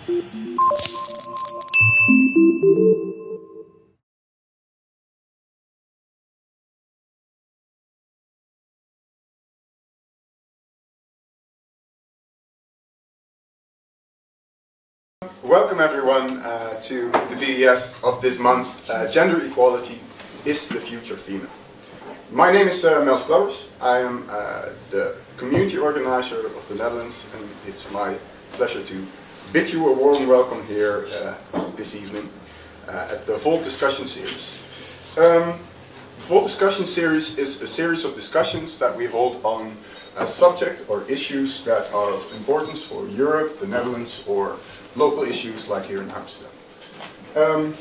Welcome everyone to the VDS of this month, Gender Equality is the Future Female. My name is Mels Kloos. I am the community organizer of the Netherlands, and it's my pleasure to bid you a warm welcome here this evening at the Volt discussion series. The Volt discussion series is a series of discussions that we hold on a subject or issues that are of importance for Europe, the Netherlands, or local issues like here in Amsterdam.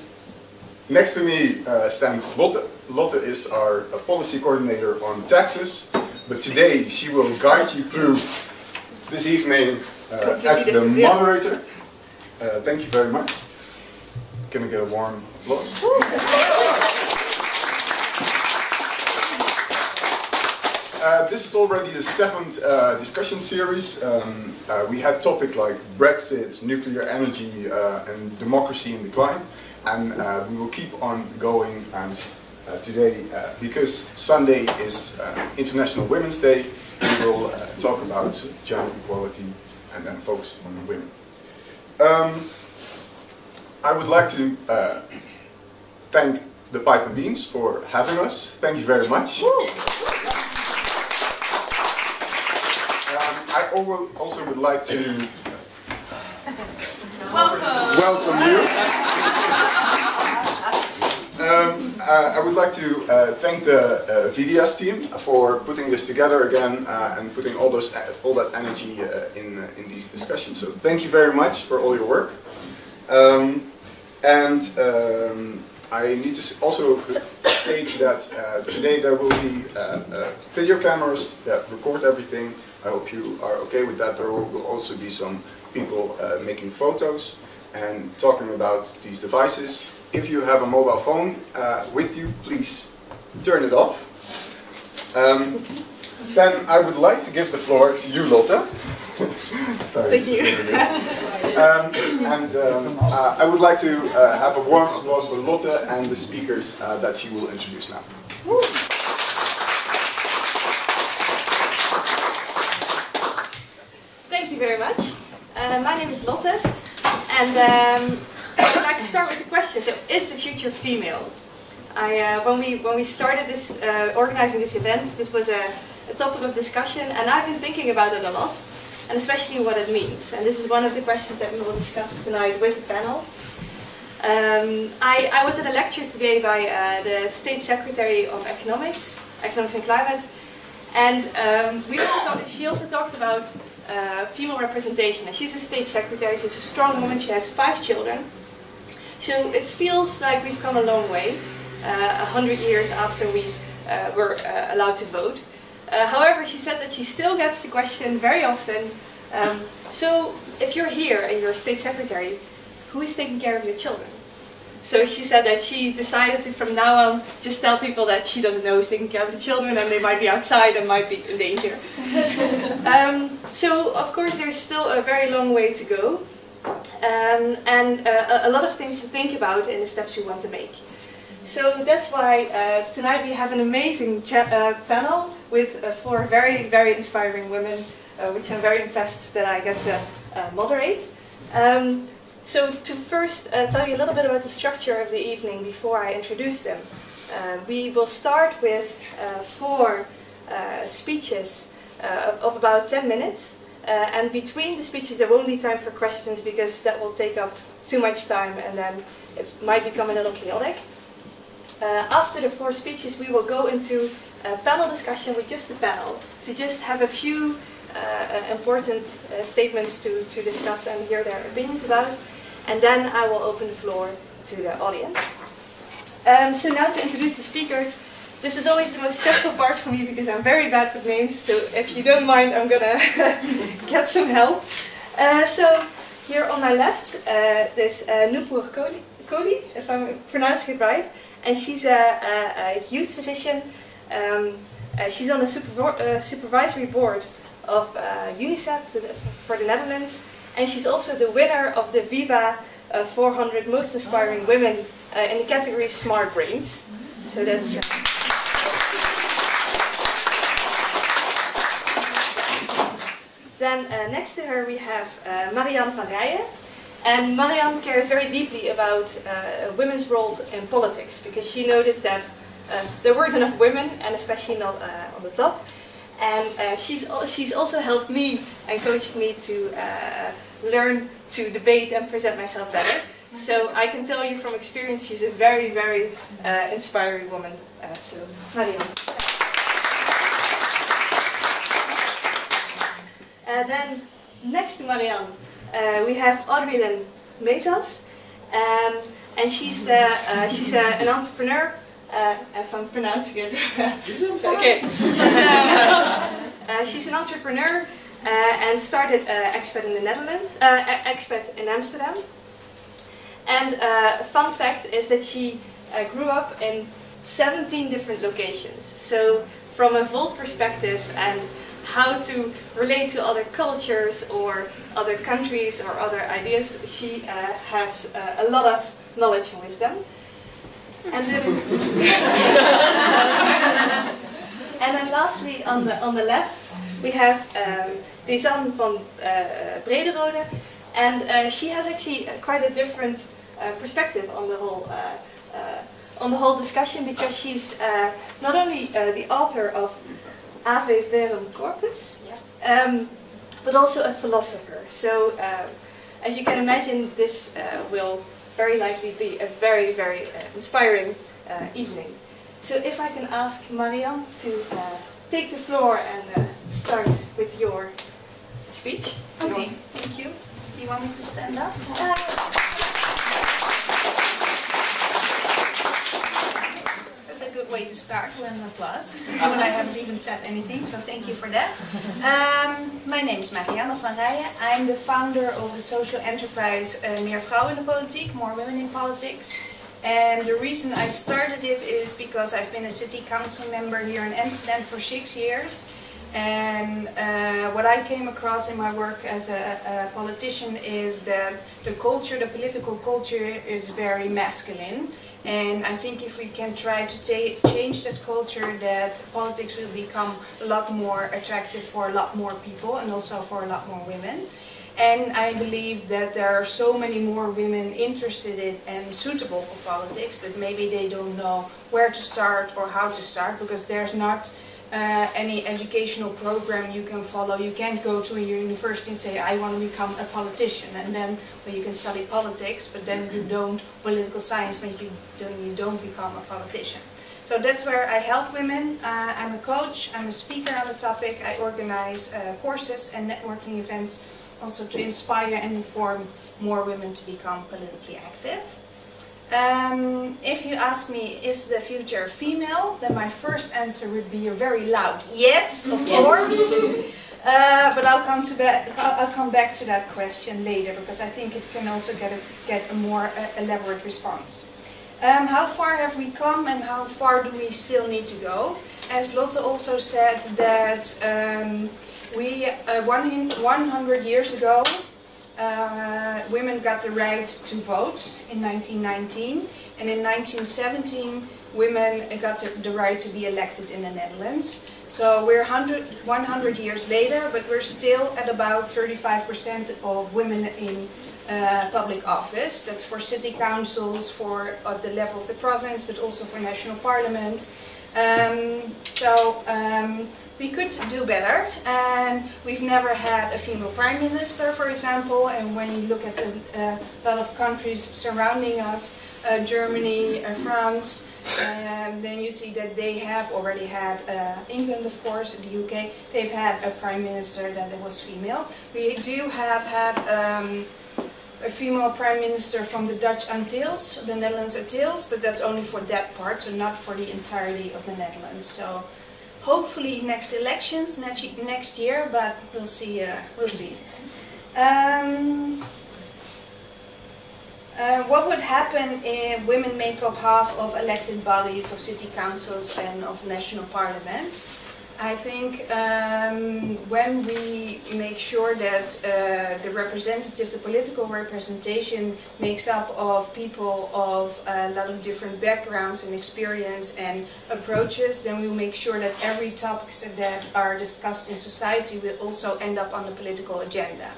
Next to me stands Lotte. Lotte is our policy coordinator on taxes, but today she will guide you through this evening as the moderator. Thank you very much. Can I get a warm applause? This is already the 7th discussion series. We had topics like Brexit, nuclear energy, and democracy in decline. And we will keep on going. And today, because Sunday is International Women's Day, we will talk about gender equality and then focus on women. I would like to thank the Pipe and Beans for having us. Thank you very much. I also would like to welcome you. I would like to thank the VDS team for putting this together again and putting all that energy in these discussions. So thank you very much for all your work. I need to also state that today there will be video cameras that record everything. I hope you are okay with that. There will also be some people making photos and talking about these devices. If you have a mobile phone with you, please turn it off. Then I would like to give the floor to you, Lotte. Thank you. I would like to have a warm applause for Lotte and the speakers that she will introduce now. Thank you very much. My name is Lotte, and I'd like to start with the question. So, is the future female? When we started this organizing this event, this was a topic of discussion, and I've been thinking about it a lot, and especially what it means. And this is one of the questions that we will discuss tonight with the panel. I was at a lecture today by the State Secretary of Economics and Climate, and she also talked about female representation. And she's a state secretary, she's a strong woman, she has 5 children. So it feels like we've come a long way, 100 years after we were allowed to vote. However, she said that she still gets the question very often, so if you're here and you're a state secretary, who is taking care of your children? So she said that she decided to, from now on, just tell people that she doesn't know who's taking care of the children and they might be outside and might be in danger. So, of course, there's still a very long way to go. And a lot of things to think about in the steps we want to make. So that's why tonight we have an amazing panel with 4 very, very inspiring women, which I'm very impressed that I get to moderate. So to first tell you a little bit about the structure of the evening before I introduce them. We will start with 4 speeches of about 10 minutes. And between the speeches there won't be time for questions because that will take up too much time and then it might become a little chaotic. After the 4 speeches we will go into a panel discussion with just the panel to just have a few important statements to discuss and hear their opinions about. And then I will open the floor to the audience. So now to introduce the speakers. This is always the most stressful part for me because I'm very bad with names, so if you don't mind, I'm gonna get some help. So here on my left, there's Nupur Koli, if I'm pronouncing it right, and she's a youth physician. She's on the supervisory board of UNICEF for the Netherlands, and she's also the winner of the Viva 400 Most Inspiring Women in the category Smart Brains. So that's... Then next to her we have Mariano Vallejo. And Marianne cares very deeply about women's role in politics, because she noticed that there weren't enough women, and especially not on the top. And she's also helped me and coached me to learn to debate and present myself better. So I can tell you from experience, she's a very, very inspiring woman. So Marianne. Then next to Marianne, we have Adrienne Mezas, and she's an entrepreneur. If I'm pronouncing it, okay. She's an entrepreneur and started expat in the Netherlands, expat in Amsterdam. And a fun fact is that she grew up in 17 different locations. So from a Volt perspective and how to relate to other cultures or other countries or other ideas, she has a lot of knowledge and wisdom. And then, and then lastly, on the left, we have Deze van Brederode, and she has actually quite a different perspective on the whole discussion, because she's not only the author of Ave Verum Corpus, but also a philosopher. So, as you can imagine, this will very likely be a very, very inspiring evening. So if I can ask Marianne to take the floor and start with your speech. Okay, thank you. Do you want me to stand up? That's a good way to start with an applause, when I haven't even said anything, so thank you for that. My name is Mariano Vallejo. I'm the founder of the social enterprise Meer Vrouwen in de Politiek, More Women in Politics. And the reason I started it is because I've been a city council member here in Amsterdam for 6 years. And what I came across in my work as a politician is that the culture, the political culture, is very masculine. And I think if we can try to change that culture, that politics will become a lot more attractive for a lot more people and also for a lot more women. And I believe that there are so many more women interested in and suitable for politics, but maybe they don't know where to start or how to start, because there's not any educational program you can follow. You can't go to a university and say, I want to become a politician, and then well, you can study politics, but then you don't political science, but you don't become a politician. So that's where I help women. I'm a coach, I'm a speaker on the topic. I organize courses and networking events, also to inspire and inform more women to become politically active. If you ask me, is the future female, then my first answer would be a very loud yes, of course. But I'll come back to that question later, because I think it can also get a more elaborate response. How far have we come, and how far do we still need to go? As Lotte also said, that 100 years ago, women got the right to vote in 1919, and in 1917 women got the right to be elected in the Netherlands. So we're 100 years later, but we're still at about 35% of women in public office. That's for city councils, for at the level of the province, but also for national parliament. We could do better, and we've never had a female prime minister, for example. And when you look at a lot of countries surrounding us, Germany, France, then you see that they have already had, England of course, the UK, they've had a prime minister that was female. We do have had a female prime minister from the Dutch Antilles, the Netherlands Antilles, but that's only for that part, so not for the entirety of the Netherlands. So hopefully next elections, next year, but we'll see. What would happen if women make up half of elected bodies of city councils and of national parliaments? I think when we make sure that the political representation makes up of people of a lot of different backgrounds and experience and approaches, then we will make sure that every topics that are discussed in society will also end up on the political agenda.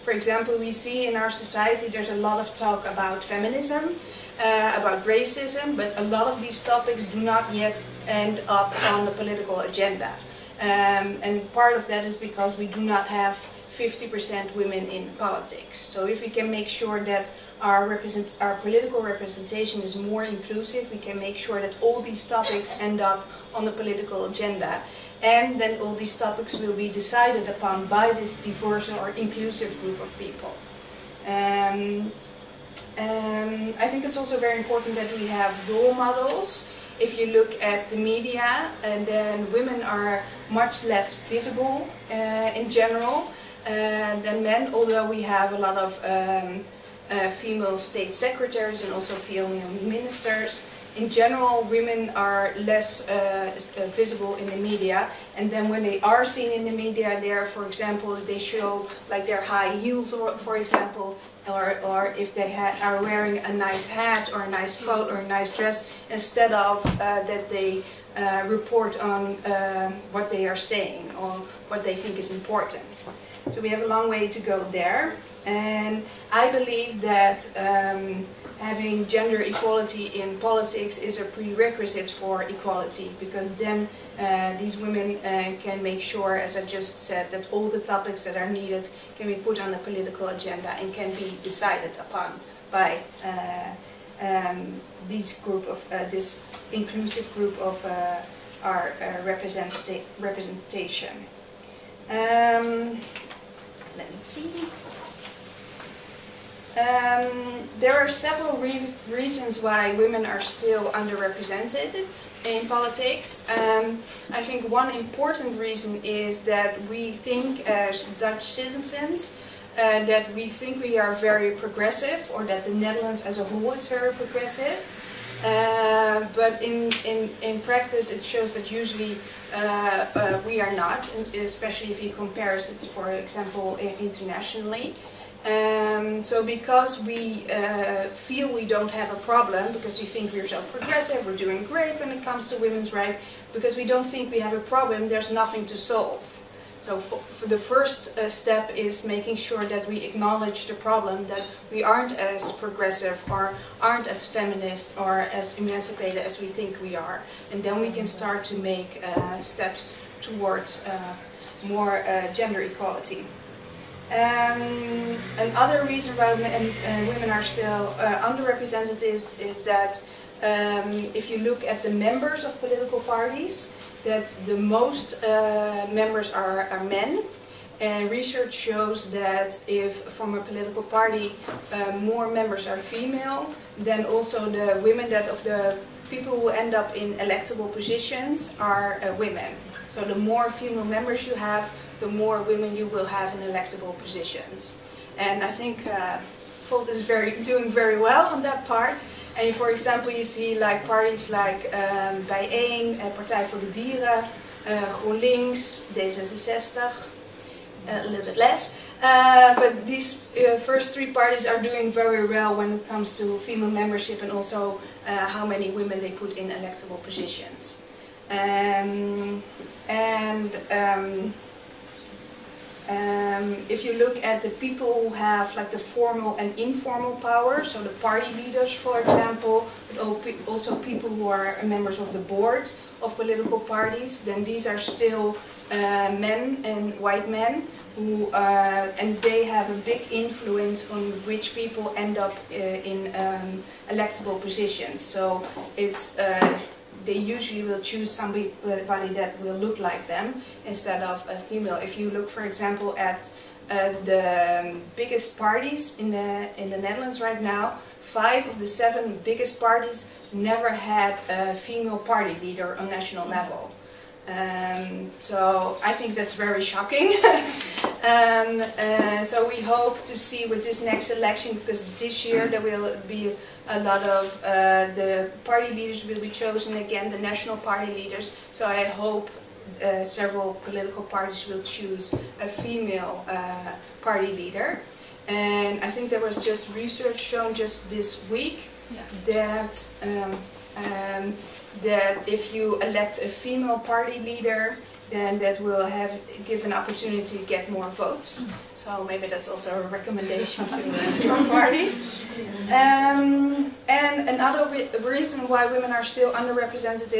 For example, we see in our society there's a lot of talk about feminism, about racism, but a lot of these topics do not yet end up on the political agenda. And part of that is because we do not have 50% women in politics. So if we can make sure that our political representation is more inclusive, we can make sure that all these topics end up on the political agenda. And then all these topics will be decided upon by this diverse or inclusive group of people. I think it's also very important that we have role models. If you look at the media, and then women are much less visible in general than men, although we have a lot of female state secretaries and also female ministers. In general, women are less visible in the media, and then when they are seen in the media, they're, for example, they show like their high heels, or, for example, or if they are wearing a nice hat or a nice coat or a nice dress, instead of that they report on what they are saying or what they think is important. So we have a long way to go there, and I believe that having gender equality in politics is a prerequisite for equality, because then these women can make sure, as I just said, that all the topics that are needed can be put on the political agenda and can be decided upon by this inclusive group of our representation. Let me see. There are several reasons why women are still underrepresented in politics. I think one important reason is that we think as Dutch citizens that we think we are very progressive, or that the Netherlands as a whole is very progressive. But in practice it shows that usually we are not, especially if you compare it, for example, internationally. So because we feel we don't have a problem, because we think we're so progressive, we're doing great when it comes to women's rights, because we don't think we have a problem, there's nothing to solve. So for the first step is making sure that we acknowledge the problem, that we aren't as progressive or aren't as feminist or as emancipated as we think we are. And then we can start to make steps towards more gender equality. Another reason why women are still underrepresented is that if you look at the members of political parties, that the most members are men. And research shows that if from a political party more members are female, then also the women of the people who end up in electable positions are women. So the more female members you have, the more women you will have in electable positions. And I think Volt is doing very well on that part. And for example, you see like parties like bijeen, Partij voor de Dieren, GroenLinks, D66, a little bit less. But these first three parties are doing very well when it comes to female membership and also how many women they put in electable positions. If you look at the people who have like the formal and informal power, so the party leaders, for example, but also people who are members of the board of political parties, then these are still men and white men who, and they have a big influence on which people end up in electable positions. So it's they usually will choose somebody that will look like them instead of a female. If you look, for example, at the biggest parties in the Netherlands right now, 5 of the 7 biggest parties never had a female party leader on national level. So I think that's very shocking. So we hope to see with this next election, because this year there will be a lot of the party leaders will be chosen again, the national party leaders. So I hope several political parties will choose a female party leader. And I think there was just research shown just this week that if you elect a female party leader, then that will give an opportunity to get more votes. So maybe that's also a recommendation to your party. And another reason why women are still underrepresented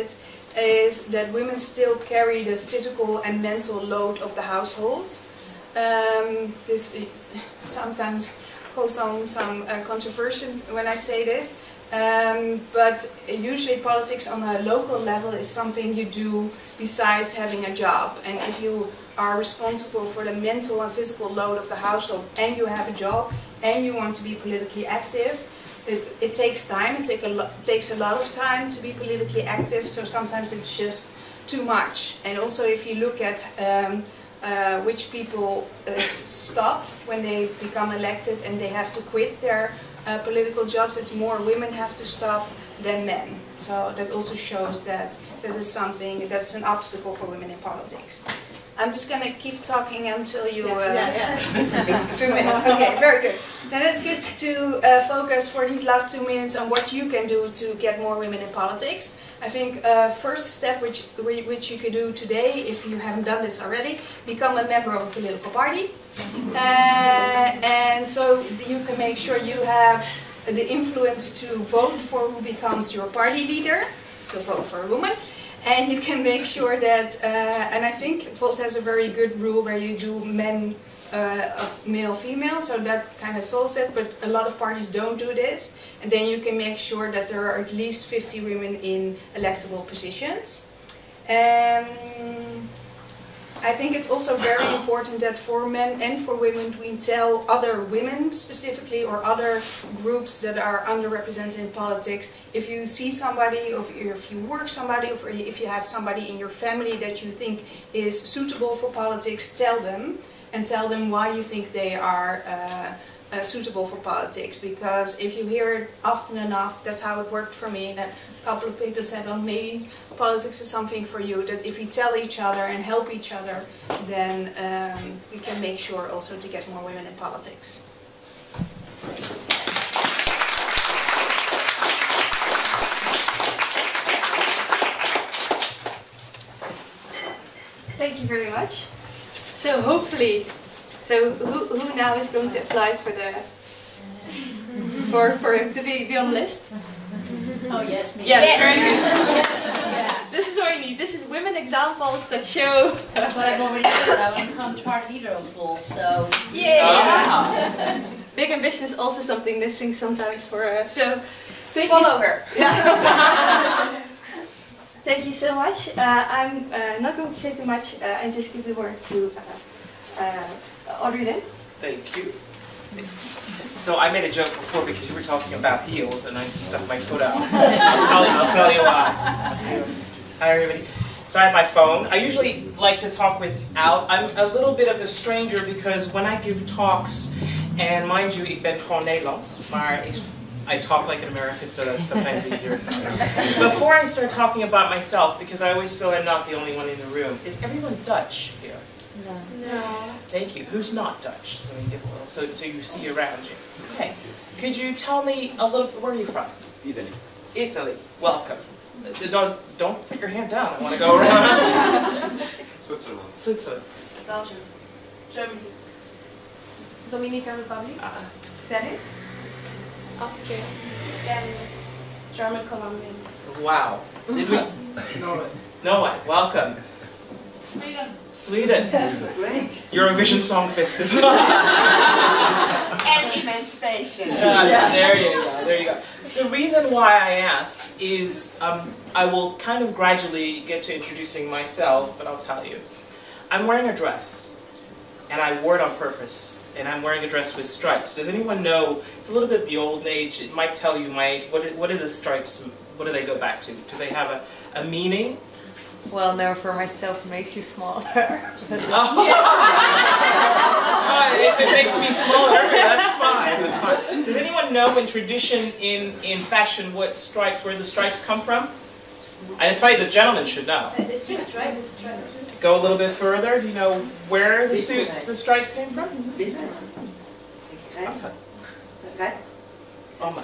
is that women still carry the physical and mental load of the household. This sometimes causes some controversy when I say this. But usually politics on a local level is something you do besides having a job. And if you are responsible for the mental and physical load of the household and you have a job and you want to be politically active, it takes time. It takes a lot of time to be politically active, so sometimes it's just too much. And also if you look at which people stop when they become elected and they have to quit their political jobs, it's more women have to stop than men. So that also shows that this is something that's an obstacle for women in politics. I'm just going to keep talking until you... 2 minutes. Okay, very good. Then it's good to focus for these last 2 minutes on what you can do to get more women in politics. I think first step which you could do today, if you haven't done this already, become a member of a political party. And so you can make sure you have the influence to vote for who becomes your party leader, so vote for a woman. And you can make sure that, and I think Volt has a very good rule where you do male, female, so that kind of solves it, but a lot of parties don't do this. And then you can make sure that there are at least 50 women in electable positions. I think it's also very important that for men and for women we tell other women specifically or other groups that are underrepresented in politics, if you see somebody, or if you work somebody, or if you have somebody in your family that you think is suitable for politics, tell them, and tell them why you think they are suitable for politics. Because if you hear it often enough, that's how it worked for me, that a couple of people said, well, maybe politics is something for you, that if you tell each other and help each other, then we can make sure also to get more women in politics. Thank you very much. So hopefully, who now is going to apply for the to be on the list? Oh yes, me. Yes, very good. This is what we need. This is women examples that show. But I've already said I won't become part leader of Volt, so. Yeah. Big ambition is also something missing sometimes for. So, Follow her. Yeah. Thank you so much. I'm not going to say too much and just give the word to Audrey. Thank you. So I made a joke before because you were talking about heels and I stuck my foot out. I'll tell you why. Hi everybody. So I have my phone. I usually like to talk without. I'm a little bit of a stranger because when I give talks, and mind you, ik ben gewoon Nederlands, maar I talk like an American, so that's sometimes easier. Before I start talking about myself, because I always feel I'm not the only one in the room, is everyone Dutch here? No. No. Thank you. Who's not Dutch? So we get a little, so you see around you. Okay. Could you tell me a little? Where are you from? Italy. Italy. Welcome. Don't put your hand down. I want to go around. Switzerland. Switzerland. Belgium. Germany. Dominican Republic. Spanish. Austria. German, Colombian. Wow. Did we? Norway. Welcome. Sweden. Great. Eurovision Song Festival. And emancipation. There you go. There you go. The reason why I ask is I will kind of gradually get to introducing myself, but I'll tell you. I'm wearing a dress, and I wore it on purpose, and I'm wearing a dress with stripes. Does anyone know? It's a little bit the old age. It might tell you my age. What are the stripes? What do they go back to? Do they have a meaning? Well, no, for myself it makes you smaller. If it makes me smaller, that's fine. That's fine. Does anyone know in tradition, in fashion, where the stripes come from? And it's funny, the gentleman should know. The suits, right? The stripes. Go a little bit further. Do you know where the suits, the stripes came from? Business. Oh my.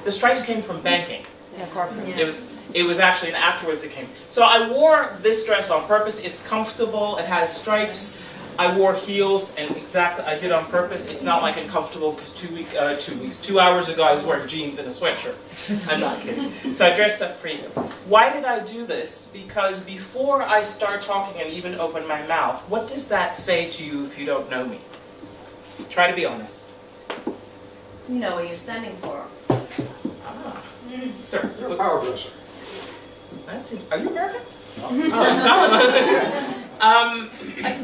The stripes came from banking. Yeah, corporate. Yeah. It was actually, and afterwards it came. So I wore this dress on purpose. It's comfortable. It has stripes. I wore heels, and exactly, I did on purpose. It's not like uncomfortable because 2 hours ago I was wearing jeans and a sweatshirt. I'm not kidding. So I dressed up for you. Why did I do this? Because before I start talking and even open my mouth, what does that say to you if you don't know me? Try to be honest. You know what you're standing for. Ah. Sir. You're a power dresser. That's it. Are you American? Oh, I'm sorry.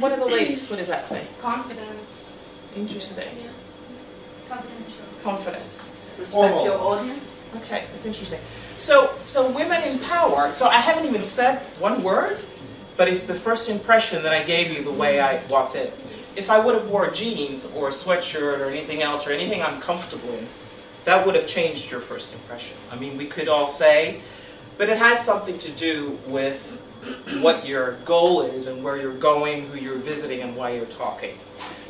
What are the ladies? What does that say? Confidence. Interesting. Yeah. Confidence. Confidence. Respect your audience. Okay, that's interesting. So women in power. So I haven't even said one word, but it's the first impression that I gave you the way I walked in. If I would have wore jeans or a sweatshirt or anything else or anything I'm comfortable in, that would have changed your first impression. I mean, we could all say, but it has something to do with what your goal is and where you're going, who you're visiting, and why you're talking.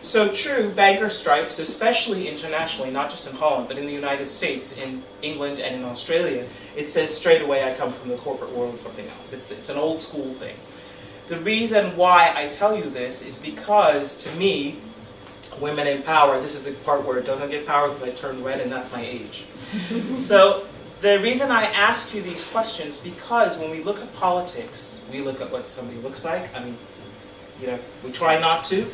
So true, banker stripes, especially internationally, not just in Holland, but in the United States, in England and in Australia, it says straight away I come from the corporate world, something else. It's an old school thing. The reason why I tell you this is because, to me, women in power, this is the part where it doesn't get power because I turned red and that's my age. So the reason I ask you these questions, because when we look at politics, we look at what somebody looks like. I mean, you know, we try not to,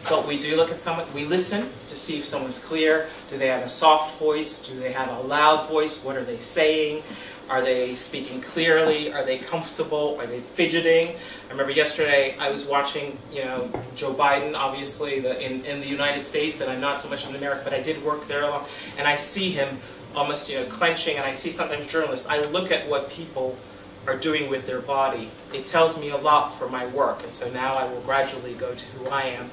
but we do look at someone, we listen to see if someone's clear. Do they have a soft voice? Do they have a loud voice? What are they saying? Are they speaking clearly? Are they comfortable? Are they fidgeting? I remember yesterday I was watching, you know, Joe Biden, obviously, in the United States, and I'm not so much in America, but I did work there a lot, and I see him almost, you know, clenching, and I see sometimes journalists, I look at what people are doing with their body. It tells me a lot for my work, and so now I will gradually go to who I am.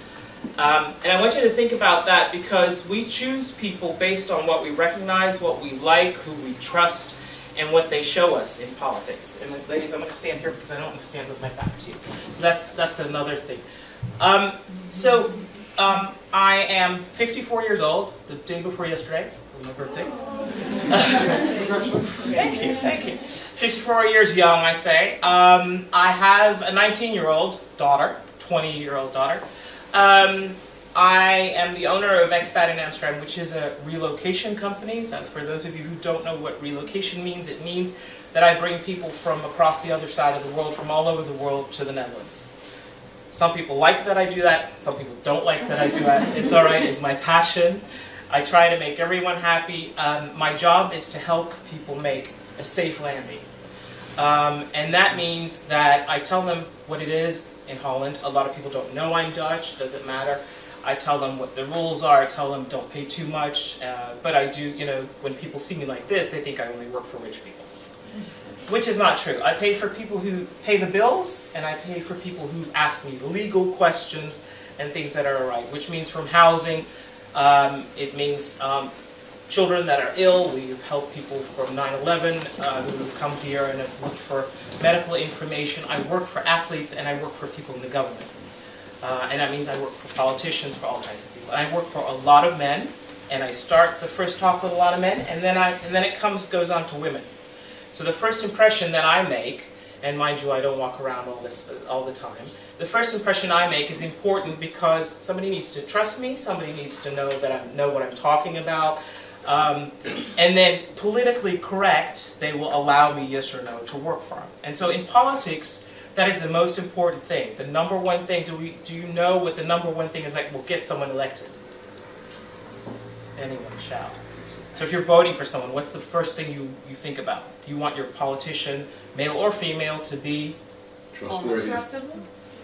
And I want you to think about that, because we choose people based on what we recognize, what we like, who we trust, and what they show us in politics. And ladies, I'm going to stand here because I don't want to stand with my back to you. So that's another thing. I am 54 years old, the day before yesterday, my birthday. Thank you. 54 years young, I say. I have a 19-year-old daughter, 20-year-old daughter. I am the owner of Expat in Amsterdam, which is a relocation company. And for those of you who don't know what relocation means, it means that I bring people from across the other side of the world, from all over the world, to the Netherlands. Some people like that I do that. Some people don't like that I do that. It's all right. It's my passion. I try to make everyone happy. My job is to help people make a safe landing. And that means that I tell them what it is in Holland. A lot of people don't know I'm Dutch. Doesn't matter. I tell them what the rules are. I tell them don't pay too much. But I do, you know, when people see me like this, they think I only work for rich people. Which is not true. I pay for people who pay the bills, and I pay for people who ask me legal questions and things that are all right. Which means from housing, it means children that are ill. We've helped people from 9/11 who have come here and have looked for medical information. I work for athletes, and I work for people in the government. And that means I work for politicians, for all kinds of people. And I work for a lot of men, and I start the first talk with a lot of men, and then it goes on to women. So the first impression that I make, and mind you, I don't walk around all the time. The first impression I make is important because somebody needs to trust me, somebody needs to know that I know what I'm talking about, and then politically correct, they will allow me, yes or no, to work for them. And so in politics, that is the most important thing. The number one thing, do you know what the number one thing is that will get someone elected? Anyone shall. So if you're voting for someone, what's the first thing you think about? You want your politician, male or female, to be Trustworthy.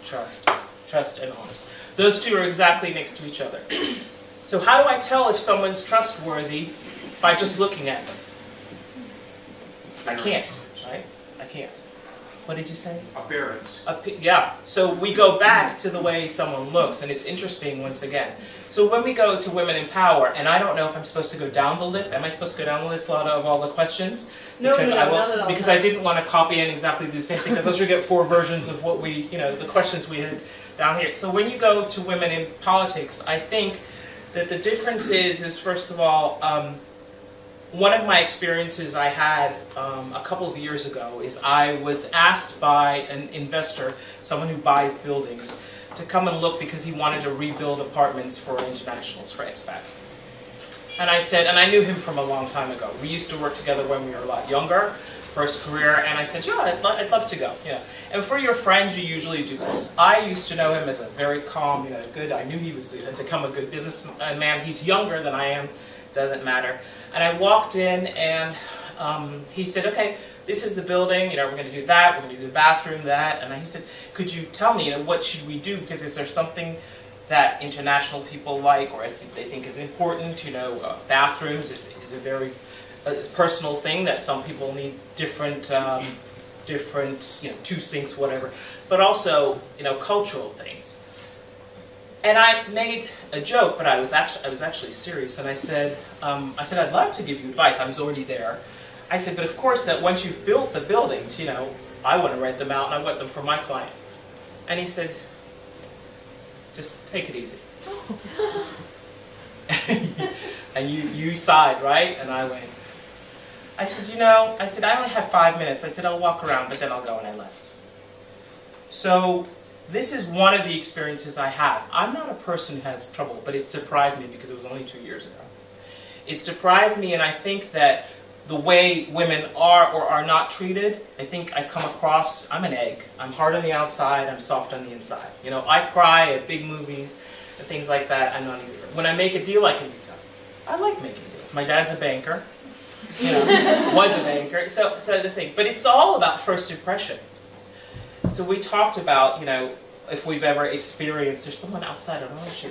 Trust and honest. Those two are exactly next to each other. So how do I tell if someone's trustworthy by just looking at them? I can't, right? I can't. What did you say? Appearance. Yeah, so we go back to the way someone looks, and it's interesting once again. So when we go to women in power, and I don't know if I'm supposed to go down the list. Am I supposed to go down the list of all the questions? No, because not at all. Because I didn't want to copy and exactly do the same thing, because else you get 4 versions of what we, the questions we had down here. So when you go to women in politics, I think that the difference is first of all, one of my experiences I had a couple of years ago is I was asked by an investor, someone who buys buildings, to come and look because he wanted to rebuild apartments for internationals, for expats. And I said, and I knew him from a long time ago. We used to work together when we were a lot younger, first career, and I said, yeah, I'd love to go. And for your friends, you usually do this. I used to know him as a very calm, good, I knew he was to become a good businessman. He's younger than I am, doesn't matter. And I walked in and he said, okay, this is the building, we're going to do that, we're going to do the bathroom, that. And he said, could you tell me, what should we do? Because is there something that international people like, or they think is important? Bathrooms is a very personal thing that some people need different, 2 sinks, whatever. But also, cultural things. And I made a joke, but I was actually serious. And I said, I'd love to give you advice. I was already there. I said, but of course, that once you've built the buildings, I want to rent them out, and I want them for my client. And he said, just take it easy. And you sighed, right? And I went. I said, I only have 5 minutes. I said, I'll walk around, but then I'll go, and I left. So this is one of the experiences I have. I'm not a person who has trouble, but it surprised me because it was only 2 years ago. It surprised me, and I think that the way women are or are not treated, I think I come across, I'm an egg. I'm hard on the outside, I'm soft on the inside. I cry at big movies and things like that. I'm not either. When I make a deal, I can be tough. I like making deals. My dad's a banker. Was a banker. So the thing. But it's all about first impression. So we talked about, if we've ever experienced, there's someone outside, I don't know if she,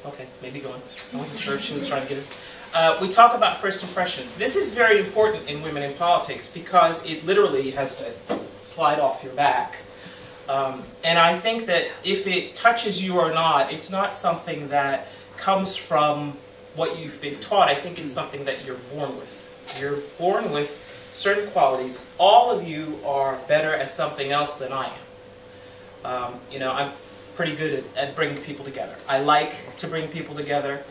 okay, maybe go on. I wasn't sure if she was trying to get it. We talk about first impressions. This is very important in women in politics because it literally has to slide off your back. And I think that if it touches you or not, it's not something that comes from what you've been taught. I think it's something that you're born with. You're born with certain qualities. All of you are better at something else than I am. I'm pretty good at bringing people together. I like to bring people together.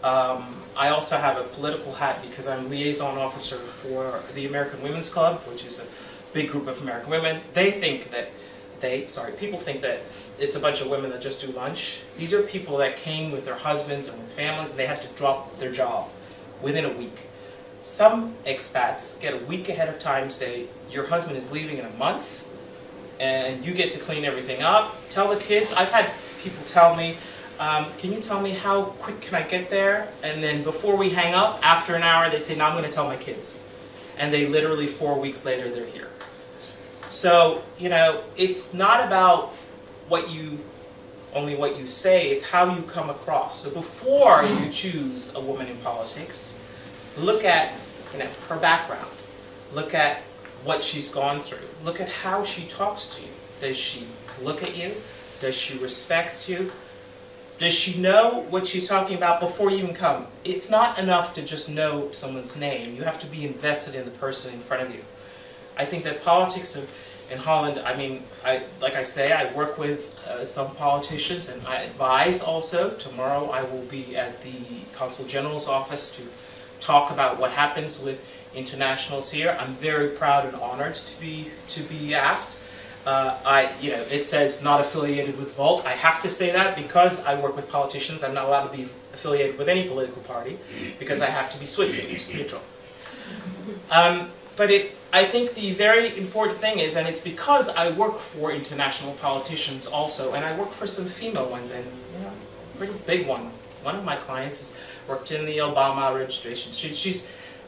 I also have a political hat because I'm liaison officer for the American Women's Club, which is a big group of American women. People think that it's a bunch of women that just do lunch. These are people that came with their husbands and with families, and they had to drop their job within a week. Some expats get a week ahead of time, say, your husband is leaving in a month, and you get to clean everything up. Tell the kids. I've had people tell me, can you tell me how quick can I get there? And then before we hang up, after an hour, they say, no, I'm going to tell my kids. And they literally 4 weeks later, they're here. So, it's not about only what you say, it's how you come across. So before you choose a woman in politics, look at her background. Look at what she's gone through. Look at how she talks to you. Does she look at you? Does she respect you? Does she know what she's talking about before you even come? It's not enough to just know someone's name. You have to be invested in the person in front of you. I think that politics in Holland, like I say, I work with some politicians and I advise also. Tomorrow I will be at the Consul General's office to talk about what happens with internationals here. I'm very proud and honored to be asked. It says not affiliated with Volt. I have to say that because I work with politicians. I'm not allowed to be affiliated with any political party because I have to be Switzerland neutral. But I think the very important thing is, and it's because I work for international politicians also, and I work for some female ones, and a pretty big one. One of my clients worked in the Obama registration.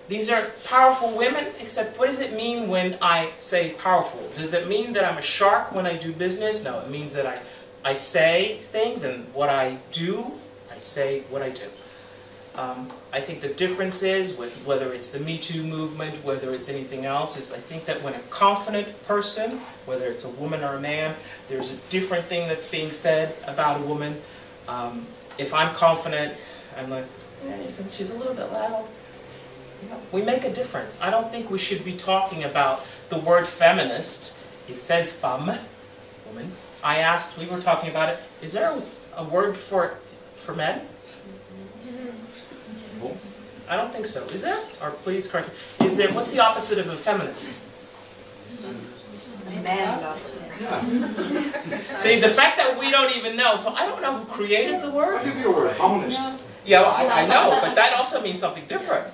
These are powerful women, except what does it mean when I say powerful? Does it mean that I'm a shark when I do business? No, it means that I say things, and what I do, I say what I do. I think the difference is, with whether it's the Me Too movement, whether it's anything else, is I think that when a confident person, whether it's a woman or a man, there's a different thing that's being said about a woman. If I'm confident, I'm like, hey, she's a little bit loud. You know, we make a difference. I don't think we should be talking about the word feminist. It says femme, woman. I asked, we were talking about it, is there a word for men? I don't think so. Is there? Or please correct me. Is there? What's the opposite of a feminist? See, the fact that we don't even know, so I don't know who created the word. I'll give you a word, honest. Yeah, well, I know, but that also means something different.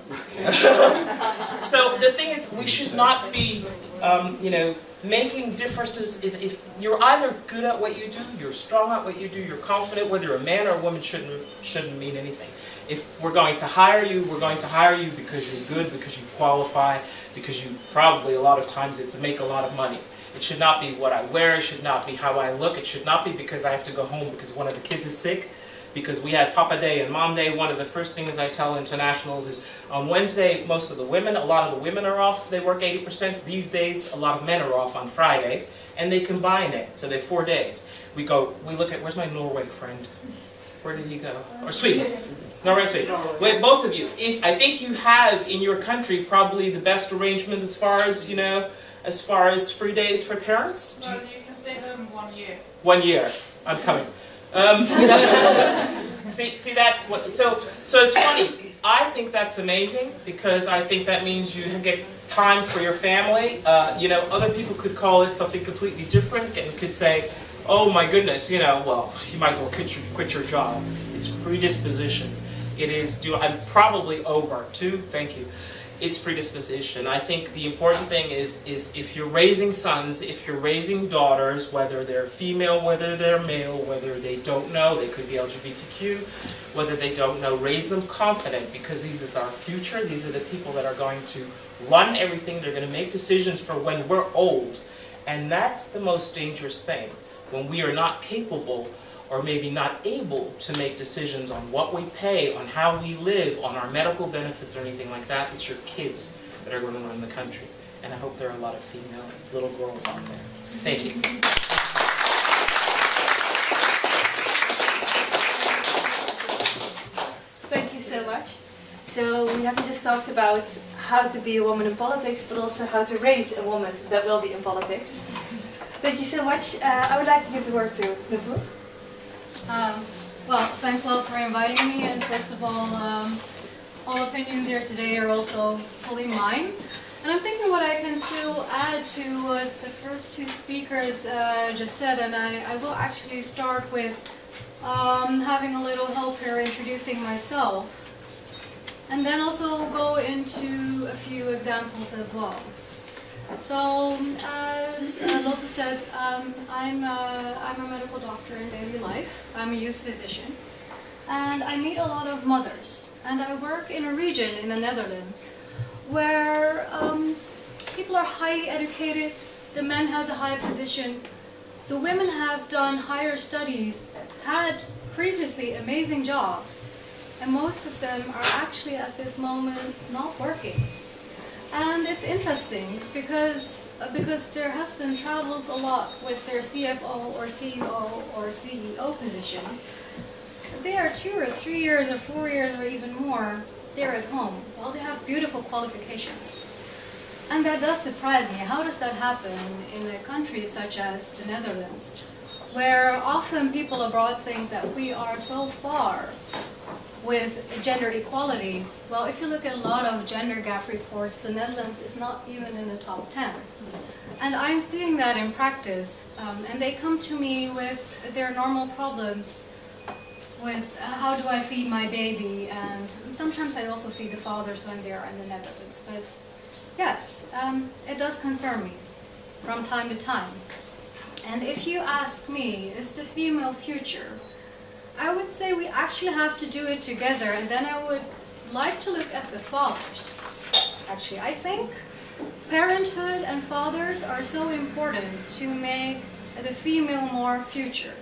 So the thing is, we should not be, you know, making differences. If you're either good at what you do, you're strong at what you do, you're confident, whether you're a man or a woman shouldn't mean anything. If we're going to hire you, we're going to hire you because you're good, because you qualify, because you probably a lot of times it's to make a lot of money. It should not be what I wear, it should not be how I look, it should not be because I have to go home because one of the kids is sick. Because we had Papa Day and Mom Day, one of the first things I tell internationals is on Wednesday, most of the women, a lot of the women are off, they work 80%. These days, a lot of men are off on Friday, and they combine it, so they're 4 days. We look at, where's my Norway friend? Where did he go? Or Sweden. Norway, Sweden. Wait, both of you. I think you have in your country probably the best arrangement as far as, you know, as far as free days for parents. Well, you can stay home 1 year. 1 year. I'm coming. See, that's what. So it's funny. I think that's amazing because I think that means you get time for your family. You know, other people could call it something completely different and could say, "Oh my goodness, you know, well, you might as well quit your job." It's predisposition. It is. I'm probably over too. Thank you. It's predisposition. I think the important thing is if you're raising sons, if you're raising daughters, whether they're female, whether they're male, whether they don't know, they could be LGBTQ, whether they don't know, raise them confident because these is our future. These are the people that are going to run everything. They're going to make decisions for when we're old. And that's the most dangerous thing. When we are not capable or maybe not able to make decisions on what we pay, on how we live, on our medical benefits or anything like that, it's your kids that are going to run the country. And I hope there are a lot of female little girls out there. Thank you. Thank you so much. So we haven't just talked about how to be a woman in politics, but also how to raise a woman that will be in politics. Thank you so much. I would like to give the word to Nufru. Well, thanks a lot for inviting me, and first of all opinions here today are also fully mine. And I'm thinking what I can still add to what the first two speakers just said, and I will actually start with having a little help here introducing myself, and then also go into a few examples as well. So, as Lotte said, I'm a medical doctor in daily life. I'm a youth physician. And I meet a lot of mothers. And I work in a region in the Netherlands where people are highly educated, the men has a high position, the women have done higher studies, had previously amazing jobs, and most of them are actually at this moment not working. And it's interesting because their husband travels a lot with their CFO or CEO or CEO position. They are 2 or 3 years or 4 years or even more, they're at home. Well, they have beautiful qualifications. And that does surprise me. How does that happen in a country such as the Netherlands, where often people abroad think that we are so far with gender equality? Well, if you look at a lot of gender gap reports, the Netherlands is not even in the top 10. And I'm seeing that in practice, and they come to me with their normal problems with how do I feed my baby, and sometimes I also see the fathers when they are in the Netherlands. But yes, it does concern me from time to time. And if you ask me, is the female future? I would say we actually have to do it together, and then I would like to look at the fathers. Actually, I think parenthood and fathers are so important to make the female more future,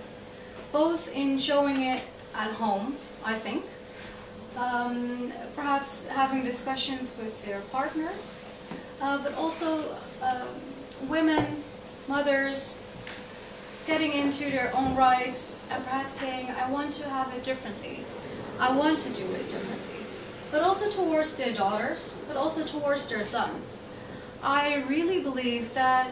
both in showing it at home, I think, perhaps having discussions with their partner, but also women, mothers, getting into their own rights and perhaps saying, I want to have it differently. I want to do it differently. But also towards their daughters, but also towards their sons. I really believe that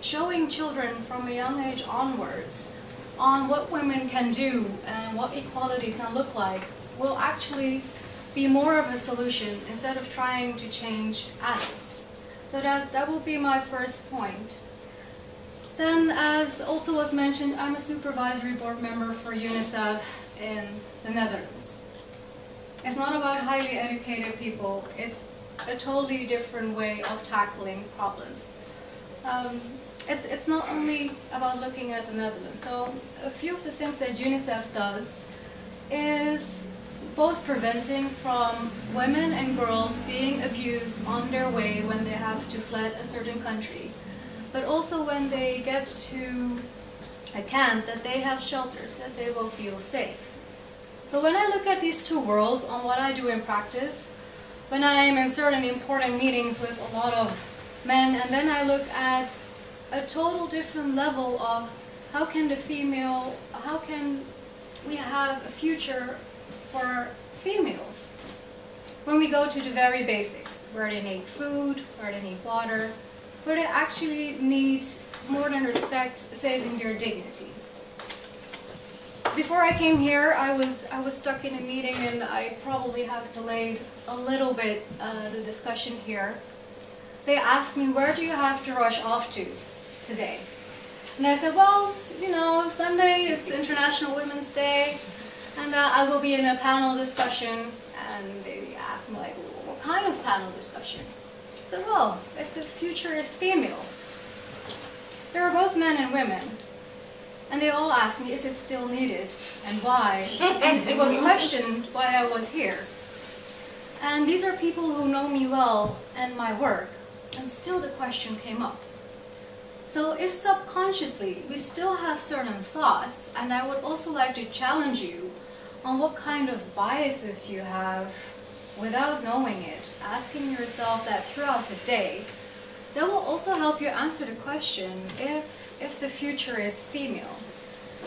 showing children from a young age onwards on what women can do and what equality can look like will actually be more of a solution instead of trying to change adults. So that will be my first point. Then, as also was mentioned, I'm a supervisory board member for UNICEF in the Netherlands. It's not about highly educated people, it's a totally different way of tackling problems. It's not only about looking at the Netherlands. So a few of the things that UNICEF does is both preventing from women and girls being abused on their way when they have to flee a certain country, but also when they get to a camp that they have shelters, that they will feel safe. So when I look at these two worlds on what I do in practice, when I am in certain important meetings with a lot of men, and then I look at a total different level of how can we have a future for females when we go to the very basics, where they need food, where they need water, where they actually need more than respect, saving their dignity. Before I came here, I was stuck in a meeting and I probably have delayed a little bit the discussion here. They asked me, where do you have to rush off to today? And I said, well, you know, Sunday is International Women's Day, and I will be in a panel discussion. And they asked me, like, what kind of panel discussion? I said, well, if the future is female. There are both men and women. And they all asked me, is it still needed, and why? And it was questioned why I was here. And these are people who know me well and my work, and still the question came up. So if subconsciously we still have certain thoughts, and I would also like to challenge you on what kind of biases you have without knowing it, asking yourself that throughout the day, that will also help you answer the question if the future is female.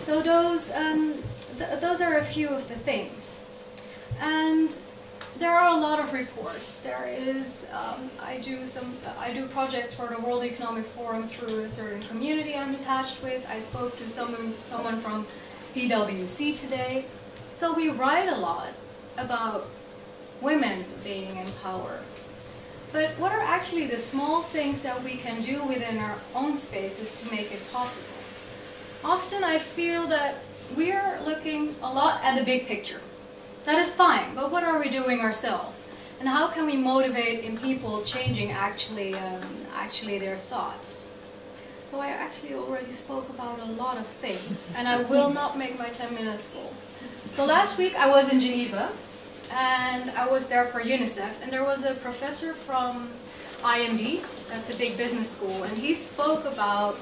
So those are a few of the things. And there are a lot of reports. There is, I do projects for the World Economic Forum through a certain community I'm attached with. I spoke to someone from PwC today. So we write a lot about women being in power. But what are actually the small things that we can do within our own spaces to make it possible? Often I feel that we are looking a lot at the big picture. That is fine, but what are we doing ourselves? And how can we motivate in people changing actually their thoughts? So I actually already spoke about a lot of things, and I will not make my 10 minutes full. So last week I was in Geneva, and I was there for UNICEF, and there was a professor from IMD, that's a big business school, and he spoke about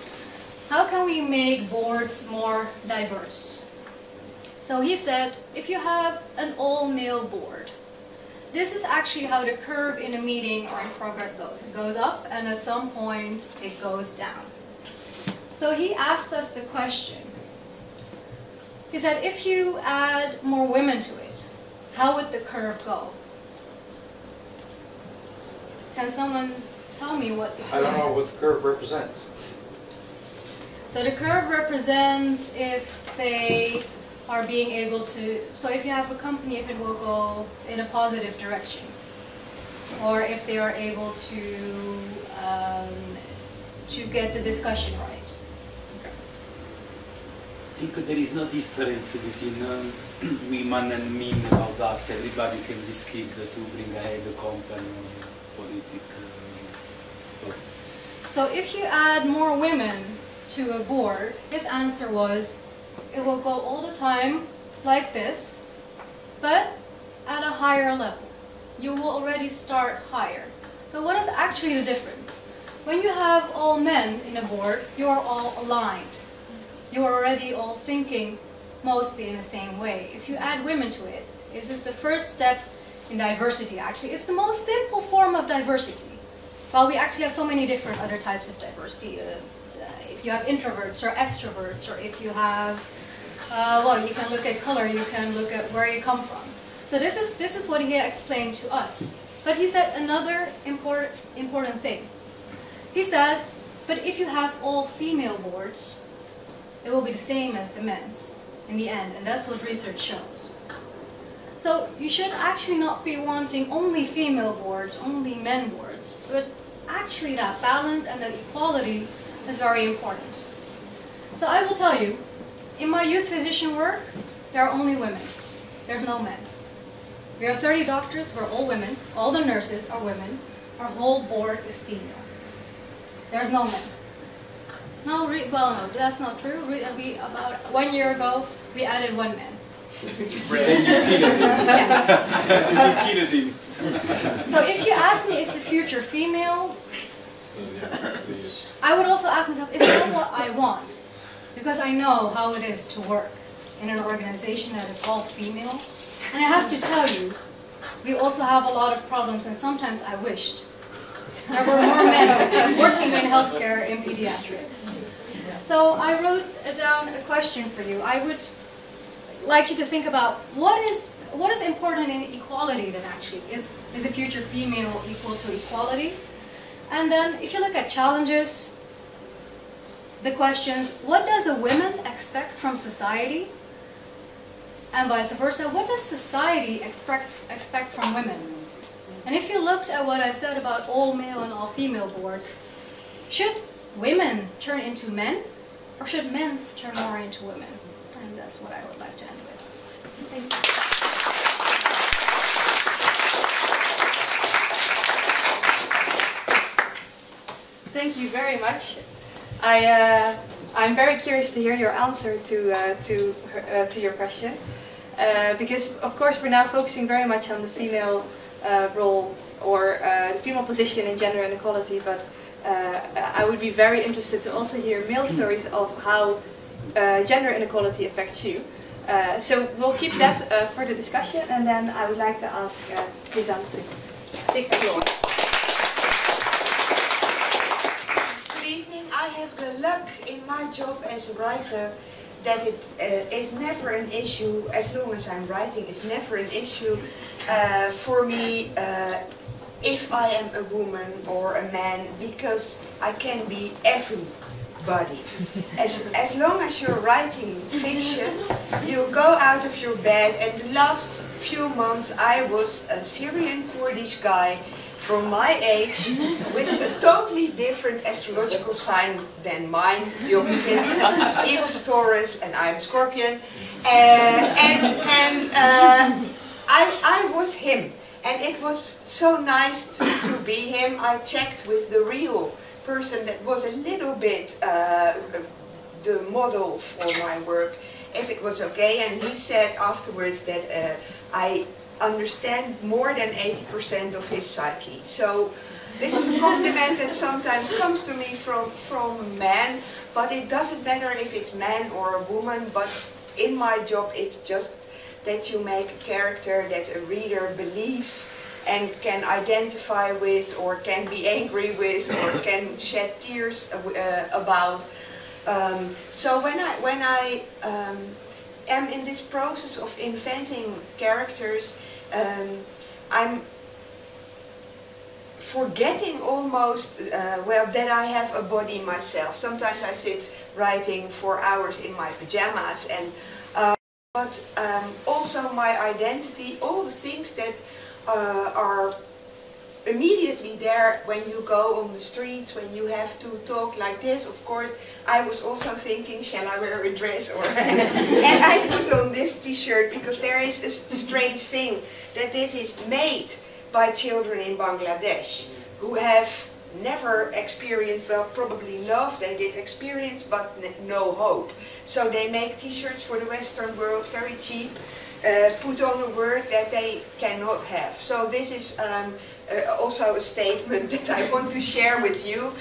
how can we make boards more diverse. So he said, if you have an all-male board, this is actually how the curve in a meeting or in progress goes. It goes up, and at some point it goes down. So he asked us the question. He said, if you add more women to it, how would the curve go? Can someone tell me what the curve... I don't know what the curve represents. So the curve represents if they are being able to... So if you have a company, if it will go in a positive direction. Or if they are able to get the discussion right. I think there is no difference between women and men about that. Everybody can be skilled to bring ahead the company or politics. So if you add more women to a board, his answer was, it will go all the time like this, but at a higher level. You will already start higher. So what is actually the difference? When you have all men in a board, you are all aligned. You are already all thinking mostly in the same way. If you add women to it, It is the first step in diversity, actually. It's the most simple form of diversity. Well, we actually have so many different other types of diversity. If you have introverts or extroverts, or if you have, well, you can look at color, you can look at where you come from. So this is what he explained to us. But he said another important thing. He said, but if you have all female boards, it will be the same as the men's in the end, and that's what research shows. So you should actually not be wanting only female boards, only men boards, but actually that balance and that equality is very important. So I will tell you, in my youth physician work, there are only women. There's no men. We are 30 doctors, we're all women, all the nurses are women, our whole board is female. There's no men. No, well, no, that's not true. About 1 year ago, we added 1 man. Yes. So if you ask me, is the future female? I would also ask myself, is that what I want? Because I know how it is to work in an organization that is all female. And I have to tell you, we also have a lot of problems, and sometimes I wished there were more men working in healthcare in pediatrics. So I wrote down a question for you. I would like you to think about what is important in equality then actually. Is the future female equal to equality? And then if you look at challenges, the questions, what does a woman expect from society? And vice versa, what does society expect from women? And if you looked at what I said about all male and all female boards, should women turn into men, or should men turn more into women? And that's what I would like to end with. Thank you. Thank you very much. I'm very curious to hear your answer to your question, because of course we're now focusing very much on the female role or the female position in gender inequality, but I would be very interested to also hear male stories of how gender inequality affects you. So we'll keep that for the discussion, and then I would like to ask Rizan to take the floor. I have the luck in my job as a writer that it is never an issue, as long as I'm writing, it's never an issue for me if I am a woman or a man, because I can be everybody. As long as you're writing fiction, you go out of your bed, and the last few months I was a Syrian Kurdish guy from my age, with a totally different astrological sign than mine, the opposite. He was Taurus and I'm Scorpion, I was him, and it was so nice to be him. I checked with the real person that was a little bit the model for my work, if it was okay, and he said afterwards that I understand more than 80% of his psyche. So this is a compliment that sometimes comes to me from a man, but it doesn't matter if it's man or a woman, but in my job it's just that you make a character that a reader believes and can identify with, or can be angry with, or can shed tears about. So when I am in this process of inventing characters, I'm forgetting almost, well, that I have a body myself. Sometimes I sit writing for hours in my pajamas, and but also my identity, all the things that are immediately there when you go on the streets, when you have to talk like this. Of course, I was also thinking, shall I wear a dress, or and I put on this t-shirt because there is a strange thing that this is made by children in Bangladesh who have never experienced, well, probably love they did experience, but no hope. So they make t-shirts for the Western world, very cheap, put on a word that they cannot have. So this is also a statement that I want to share with you.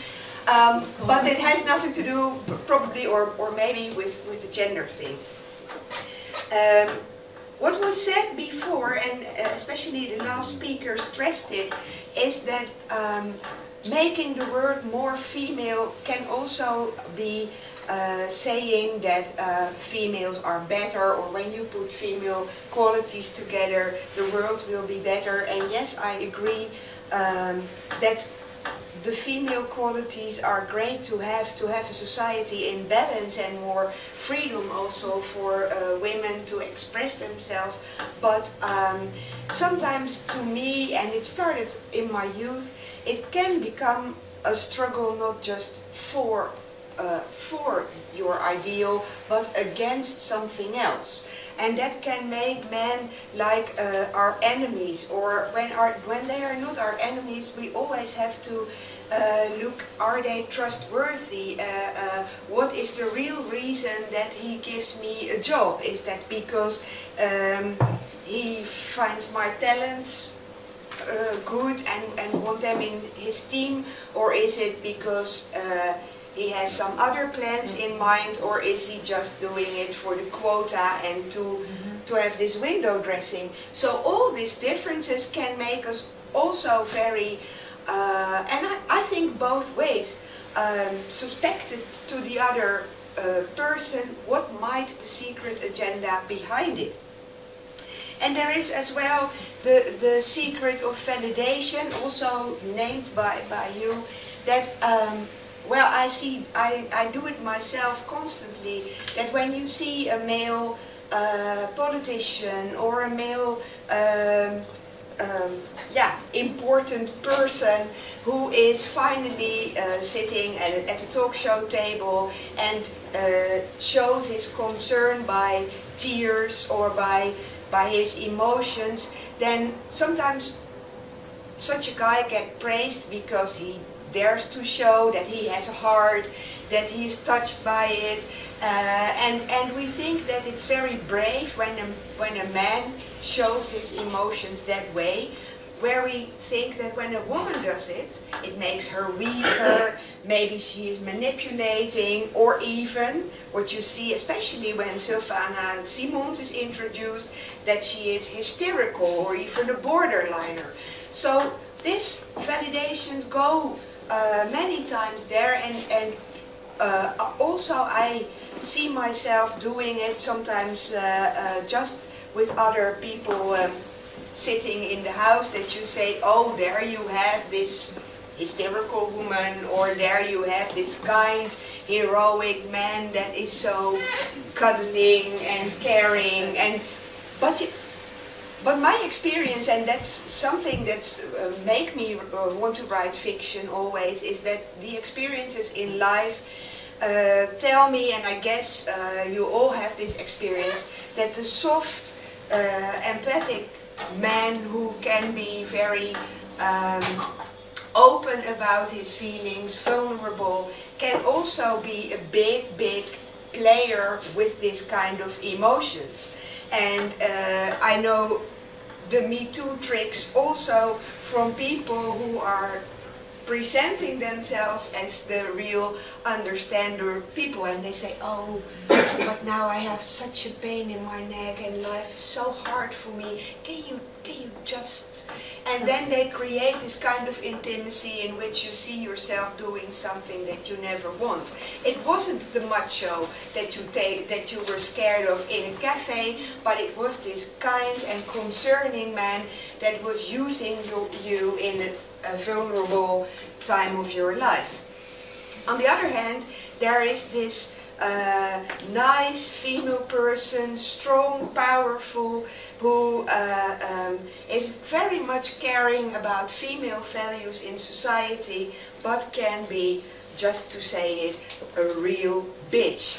But it has nothing to do, probably, or maybe with the gender thing. What was said before, and especially the last speaker stressed it, is that making the word more female can also be saying that females are better, or when you put female qualities together, the world will be better. And yes, I agree that the female qualities are great to have a society in balance and more freedom also for women to express themselves. But sometimes to me, and it started in my youth, it can become a struggle not just for your ideal, but against something else. And that can make men like our enemies, or when they are not our enemies, we always have to look, are they trustworthy? What is the real reason that he gives me a job? Is that because he finds my talents good and want them in his team, or is it because he has some other plans in mind, or is he just doing it for the quota and to have this window dressing? So all these differences can make us also very, and I think both ways, suspected to the other person what might the secret agenda behind it. And there is as well the secret of validation, also named by you, that well, I do it myself constantly, that when you see a male politician or a male important person who is finally sitting at a talk show table and shows his concern by tears or by his emotions, then sometimes such a guy gets praised because he dares to show that he has a heart, that he is touched by it, and we think that it's very brave when a man shows his emotions that way, where we think that when a woman does it, it makes her weaker, maybe she is manipulating, or even what you see, especially when Sylvana Simons is introduced, that she is hysterical or even a borderliner. So these validations go many times there, and also I see myself doing it sometimes just with other people sitting in the house, that you say, oh, there you have this hysterical woman, or there you have this kind, heroic man that is so cuddling and caring, and but my experience, and that's something that's make me want to write fiction always, is that the experiences in life tell me, and I guess you all have this experience, that the soft, empathic man who can be very open about his feelings, vulnerable, can also be a big player with this kind of emotions. And I know the Me Too tricks also from people who are presenting themselves as the real understander people, and they say, oh, but now I have such a pain in my neck and life is so hard for me, can you just, and then they create this kind of intimacy in which you see yourself doing something that you never want. It wasn't the macho that you were scared of in a cafe, but it was this kind and concerning man that was using you in a vulnerable time of your life. On the other hand, there is this nice female person, strong, powerful, who is very much caring about female values in society, but can be, just to say it, a real bitch.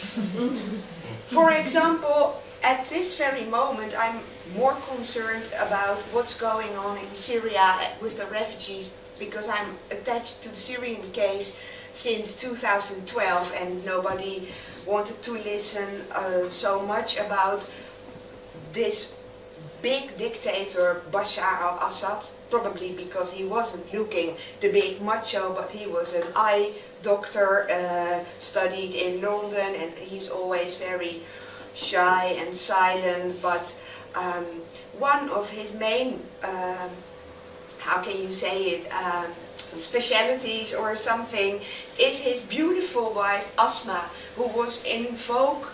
For example, at this very moment, I'm more concerned about what's going on in Syria with the refugees, because I'm attached to the Syrian case since 2012, and nobody wanted to listen so much about this big dictator Bashar al-Assad, probably because he wasn't looking the big macho, but he was an eye doctor, studied in London, and he's always very shy and silent, but one of his main, how can you say it, specialities or something, is his beautiful wife Asma, who was in Vogue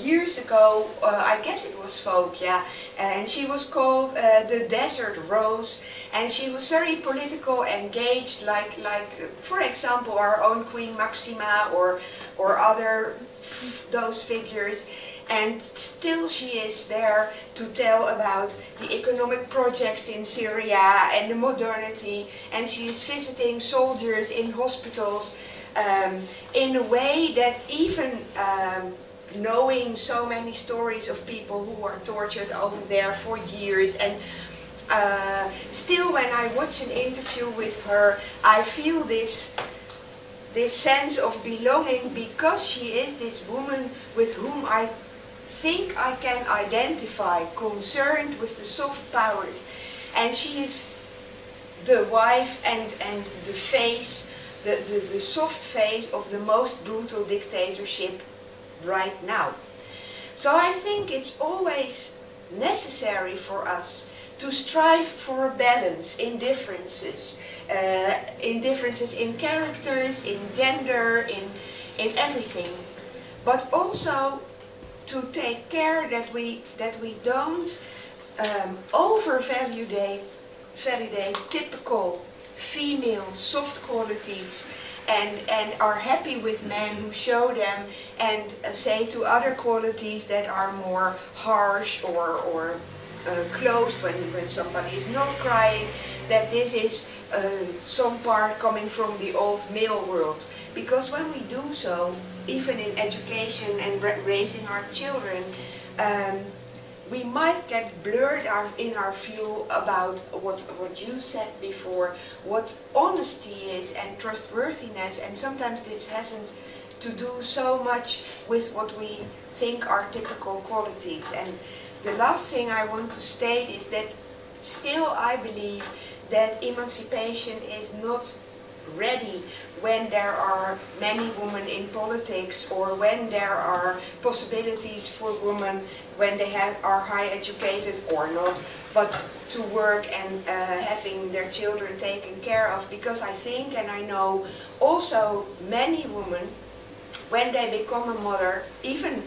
years ago. I guess it was Vogue, yeah, and she was called the Desert Rose, and she was very political, engaged, like for example our own Queen Maxima or other those figures. And still she is there to tell about the economic projects in Syria and the modernity, and she is visiting soldiers in hospitals in a way that even knowing so many stories of people who are tortured over there for years, and still when I watch an interview with her, I feel this sense of belonging, because she is this woman with whom I think I can identify, concerned with the soft powers, and she is the wife and the face, the soft face of the most brutal dictatorship right now. So I think it's always necessary for us to strive for a balance in differences in characters, in gender, in everything, but also to take care that we don't overvalidate typical female soft qualities and are happy with men who show them, and say to other qualities that are more harsh or closed when somebody is not crying, that this is some part coming from the old male world. Because when we do so, even in education and raising our children, we might get blurred in our view about what you said before, what honesty is and trustworthiness, and sometimes this hasn't to do so much with what we think are typical qualities. And the last thing I want to state is that still I believe that emancipation is not ready when there are many women in politics, or when there are possibilities for women when they are high educated or not, but to work and having their children taken care of. Because I think, and I know also many women, when they become a mother, even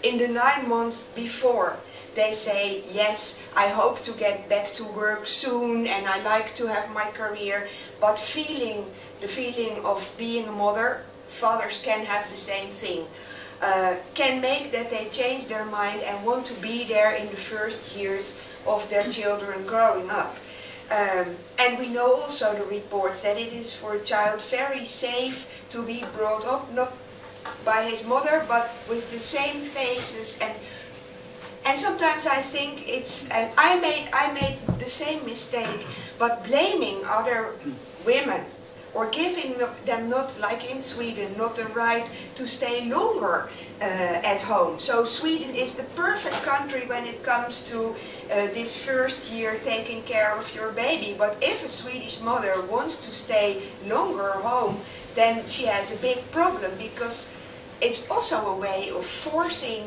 in the 9 months before, they say, yes, I hope to get back to work soon and I like to have my career, but the feeling of being a mother, fathers can have the same thing, can make that they change their mind and want to be there in the first years of their children growing up. And we know also the reports that it is for a child very safe to be brought up, not by his mother, but with the same faces. And sometimes I think it's, and I made the same mistake, but blaming other women or giving them, not like in Sweden, not the right to stay longer at home. So Sweden is the perfect country when it comes to this first year taking care of your baby. But if a Swedish mother wants to stay longer home, then she has a big problem, because it's also a way of forcing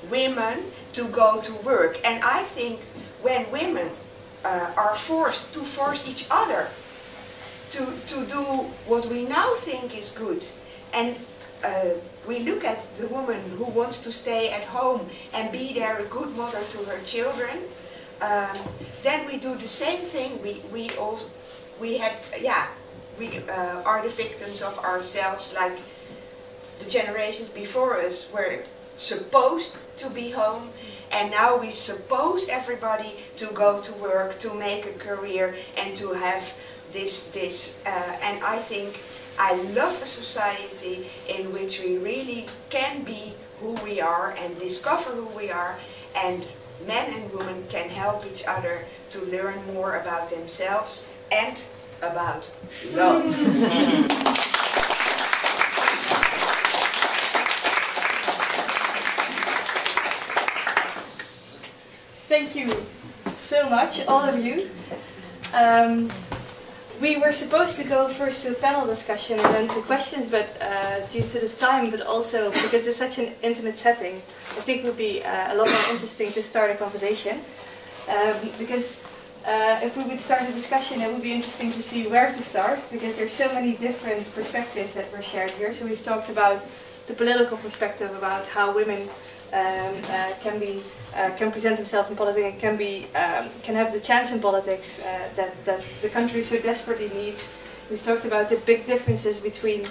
women to go to work. And I think when women are forced to force each other to do what we now think is good, and we look at the woman who wants to stay at home and be there, a good mother to her children, then we do the same thing. We are the victims of ourselves, like the generations before us were supposed to be home, and now we suppose everybody to go to work, to make a career, and to have this. And I think I love a society in which we really can be who we are and discover who we are, and men and women can help each other to learn more about themselves and about love. Thank you so much, all of you. We were supposed to go first to a panel discussion and then to questions, but due to the time, but also because it's such an intimate setting, I think it would be a lot more interesting to start a conversation. Because if we would start a discussion, it would be interesting to see where to start, because there's so many different perspectives that were shared here. So we've talked about the political perspective, about how women can present themselves in politics and can have the chance in politics that the country so desperately needs. We've talked about the big differences between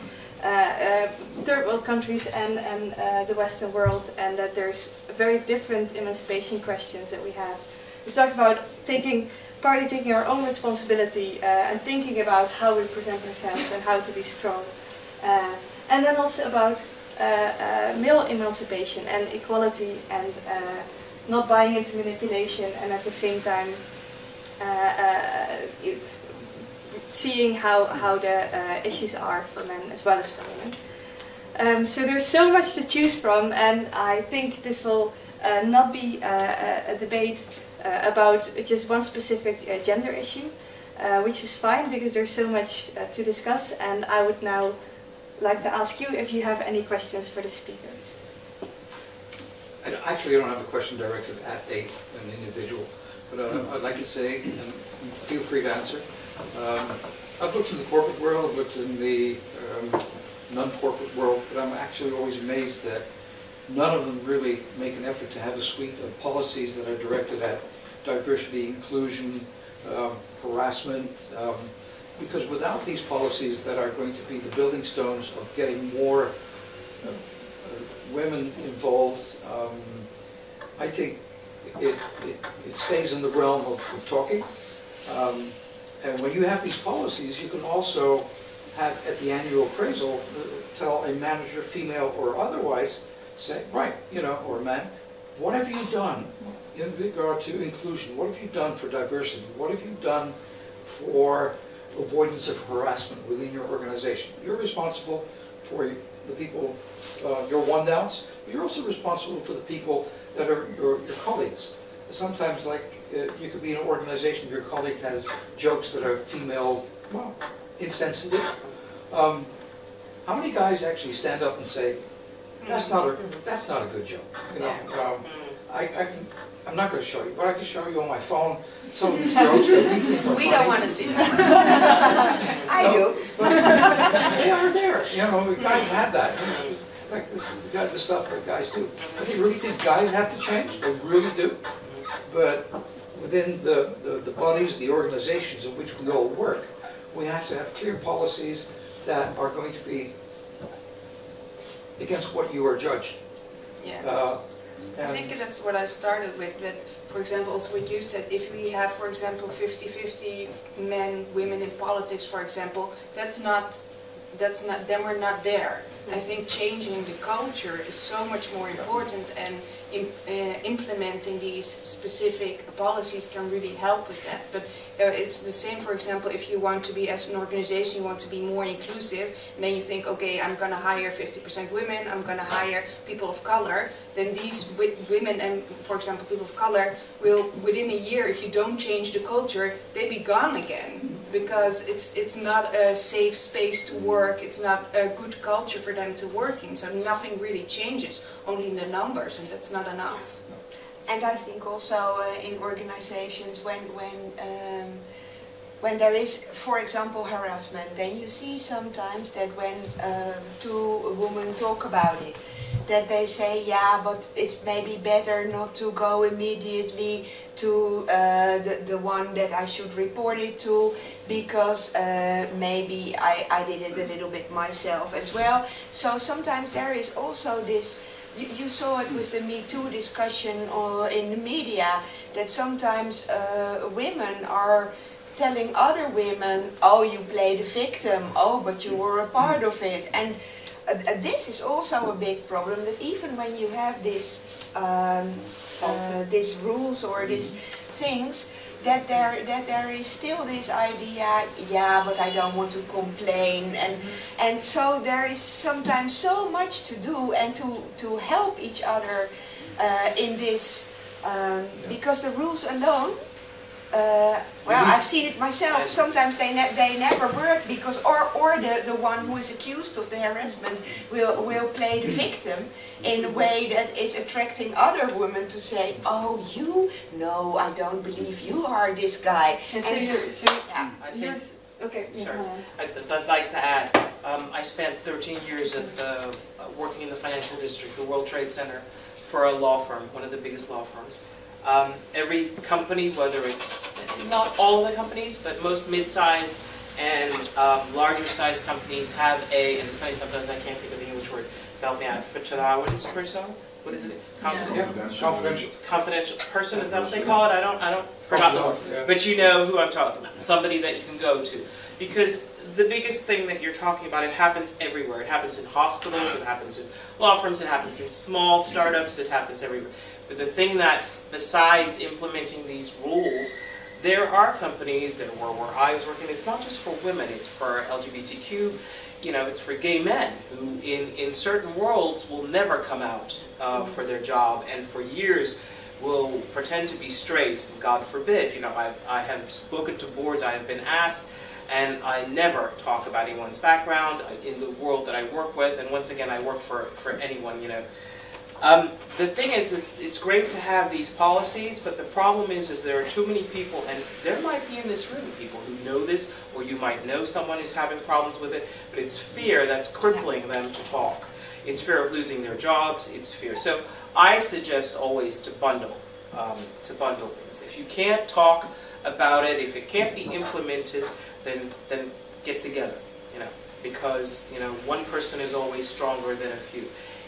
third world countries and the Western world, and that there's very different emancipation questions that we have. We've talked about taking our own responsibility and thinking about how we present ourselves and how to be strong. And then also about male emancipation and equality and not buying into manipulation, and at the same time seeing how the issues are for men as well as for women. So there's so much to choose from, and I think this will not be a debate about just one specific gender issue, which is fine because there's so much to discuss, and I would now like to ask you if you have any questions for the speakers. Actually, I don't have a question directed at an individual, but I'd like to say, and feel free to answer, I've looked in the corporate world, I've looked in the non-corporate world, but I'm actually always amazed that none of them really make an effort to have a suite of policies that are directed at diversity, inclusion, harassment, because without these policies that are going to be the building stones of getting more women involved, I think it stays in the realm of talking. And when you have these policies, you can also have at the annual appraisal tell a manager, female or otherwise, say, right, you know, or man, what have you done in regard to inclusion? What have you done for diversity? What have you done for avoidance of harassment within your organization? You're responsible for the people, your one-downs, but you're also responsible for the people that are your colleagues. Sometimes, like, you could be in an organization, your colleague has jokes that are female, well, insensitive. How many guys actually stand up and say, that's not a good joke? You know, I'm not going to show you, but I can show you on my phone some of these jokes that we think are funny. We don't want to see that. I do. They are there. You know, guys have that. Like this is the stuff that guys do. But they really think guys have to change. They really do. But within the bodies, the organizations in which we all work, we have to have clear policies that are going to be against what you are judged. Yeah. I think that's what I started with, but for example, also what you said, if we have, for example, 50-50 men, women in politics, for example, then we're not there. I think changing the culture is so much more important, and implementing these specific policies can really help with that. But it's the same, for example, if you want to be, as an organization, you want to be more inclusive, and then you think, okay, I'm going to hire 50% women, I'm going to hire people of color, then these women and, for example, people of color will, within a year, if you don't change the culture, they be gone again. Because it's not a safe space to work, it's not a good culture for them to work in, so nothing really changes, only in the numbers, and that's not enough. And I think also in organizations when there is, for example, harassment, then you see sometimes that when two women talk about it, that they say, yeah, but it's maybe better not to go immediately to the one that I should report it to, because maybe I did it a little bit myself as well. So sometimes there is also this, you saw it with the Me Too discussion in the media, that sometimes women are telling other women, oh, you play the victim, oh, but you were a part of it. And this is also a big problem, that even when you have this these rules or these things, that there is still this idea, yeah, but I don't want to complain, and so there is sometimes so much to do and to help each other in this, because the rules alone well, I've seen it myself. Sometimes they never work because, or the one who is accused of the harassment will play the victim in a way that is attracting other women to say, "Oh, you? No, I don't believe you are this guy." And so yeah. I think, okay. sure. I'd like to add, I spent 13 years working in the financial district, the World Trade Center, for a law firm, one of the biggest law firms. Every company, whether it's, not all the companies, but most mid-size and larger size companies have and it's funny sometimes I can't think of the English word, so help me out, vertrouwenspersoon? What is it? Confidential. Confidential person, is that what they call it? I don't forgot the word. Yeah. But you know who I'm talking about, somebody that you can go to. Because the biggest thing that you're talking about, it happens everywhere. It happens in hospitals, it happens in law firms, it happens in small startups, it happens everywhere. But the thing that, besides implementing these rules, there are companies that where I was working, it's not just for women, it's for LGBTQ, you know, it's for gay men who in certain worlds will never come out for their job and for years will pretend to be straight, God forbid. You know, I have spoken to boards, I have been asked, and I never talk about anyone's background in the world that I work with, and once again I work for anyone, you know. The thing is it's great to have these policies, but the problem is there are too many people, and there might be in this room people who know this, or you might know someone who's having problems with it, but it's fear that's crippling them to talk. It's fear of losing their jobs, it's fear. So I suggest always to bundle things. If you can't talk about it, if it can't be implemented, then get together, you know, because, you know, one person is always stronger than a few.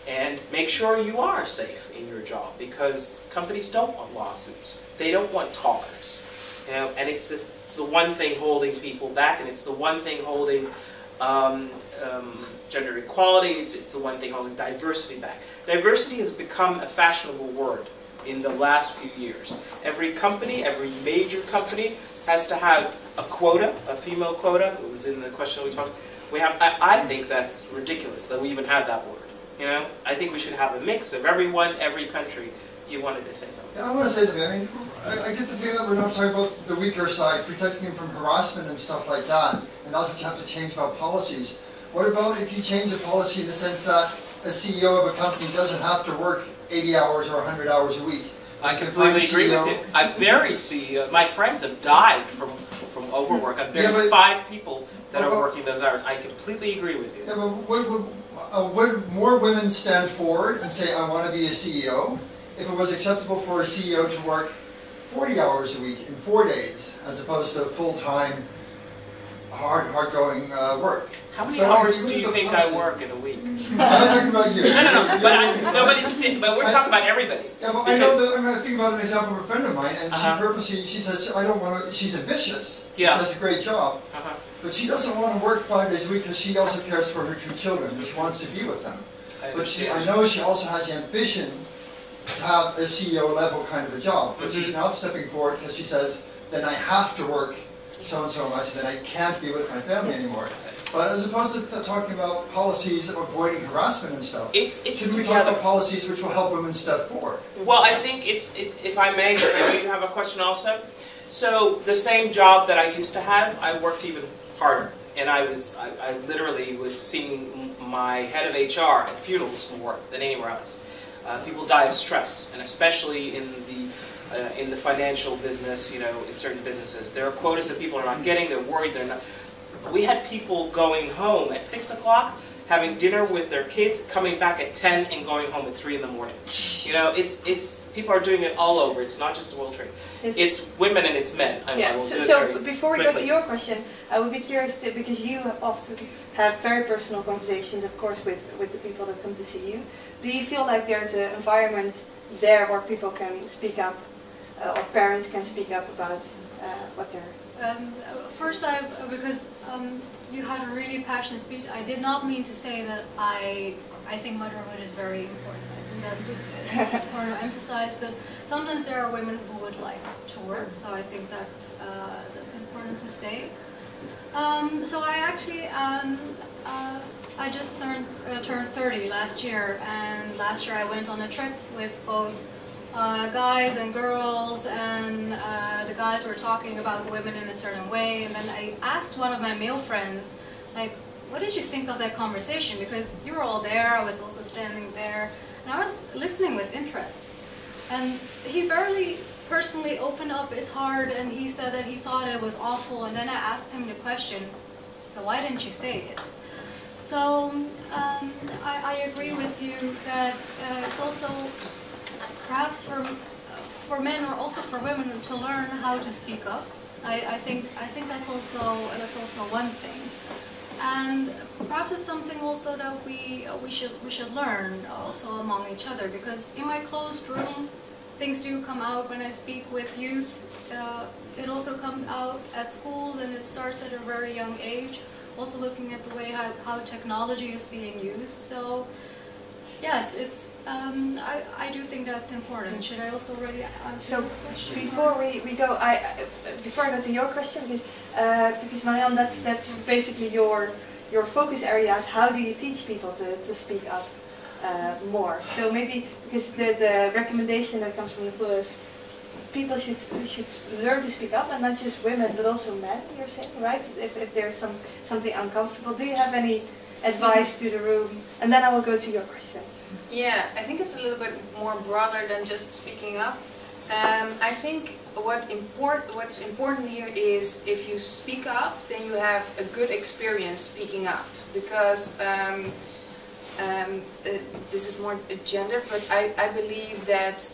And make sure you are safe in your job, because companies don't want lawsuits. They don't want talkers. You know, and it's the one thing holding people back, and it's the one thing holding gender equality, it's the one thing holding diversity back. Diversity has become a fashionable word in the last few years. Every company, every major company has to have a quota, a female quota. It was in the question we talked. I think that's ridiculous that we even have that word. You know, I think we should have a mix of everyone, every country. You wanted to say something. Yeah, I want to say something. I mean, I get the feeling that we're not talking about the weaker side, protecting him from harassment and stuff like that, and that's what you have to change about policies. What about if you change the policy in the sense that a CEO of a company doesn't have to work 80 hours or 100 hours a week? I completely agree with you. I've buried CEO. My friends have died from overwork. I've buried 5 people that are working those hours. I completely agree with you. Yeah, but would more women stand forward and say, I want to be a CEO, if it was acceptable for a CEO to work 40 hours a week in 4 days, as opposed to full-time, hard-going work? How many hours do you think I work in a week? I'm not talking about you. But we're talking about everybody. Yeah, but I know that I'm going to think about an example of a friend of mine, and she says, I don't want to, she's ambitious. Yeah. She does a great job. But she doesn't want to work 5 days a week because she also cares for her 2 children and she wants to be with them. I know she also has the ambition to have a CEO level kind of a job, but she's not stepping forward because she says, then I have to work so and so much, then I can't be with my family anymore. But as opposed to talking about policies of avoiding harassment and stuff, should we talk about policies which will help women step forward? Well, I think if I may, I know you have a question also. So the same job that I used to have, I worked even harder. And I literally was seeing my head of HR at funerals more than anywhere else. People die of stress, and especially in the financial business, you know, in certain businesses. There are quotas that people are not getting, they're worried, they're not. We had people going home at 6 o'clock, having dinner with their kids, coming back at 10 and going home at 3 in the morning. You know, people are doing it all over. It's not just the World Trade. It's women and it's men. So before we go to your question, I would be curious to, because you often have very personal conversations, of course, with the people that come to see you. Do you feel like there's an environment there where people can speak up, or parents can speak up about what they're... First, because you had a really passionate speech, I did not mean to say that I think motherhood is very important. I think that's important to emphasize, but sometimes there are women who would like to work, so I think that's important to say. So I actually, I just turned 30 last year, and last year I went on a trip with both guys and girls, and the guys were talking about women in a certain way, and then I asked one of my male friends, like, what did you think of that conversation? Because you were all there, I was also standing there, and I was listening with interest. And he very personally opened up his heart, and he said that he thought it was awful, and then I asked him the question, so why didn't you say it? So I agree with you that it's also perhaps for men or also for women to learn how to speak up. I think that's also one thing, and perhaps it's something also that we should learn also among each other, because in my closed room things do come out when I speak with youth. It also comes out at school, and it starts at a very young age. Also looking at the way how technology is being used. So yes, it's I do think that's important. Should I also already answer your question? Before we go, before I go to your question, because Marianne, that's basically your focus area. How do you teach people to speak up more? So maybe because the recommendation that comes from the book is people should learn to speak up, and not just women but also men, you're saying, right? If there's something uncomfortable. Do you have any advice to the room? And then I will go to your question. Yeah, I think it's a little bit more broader than just speaking up. I think what's important here is if you speak up, then you have a good experience speaking up, because this is more gender, but I believe that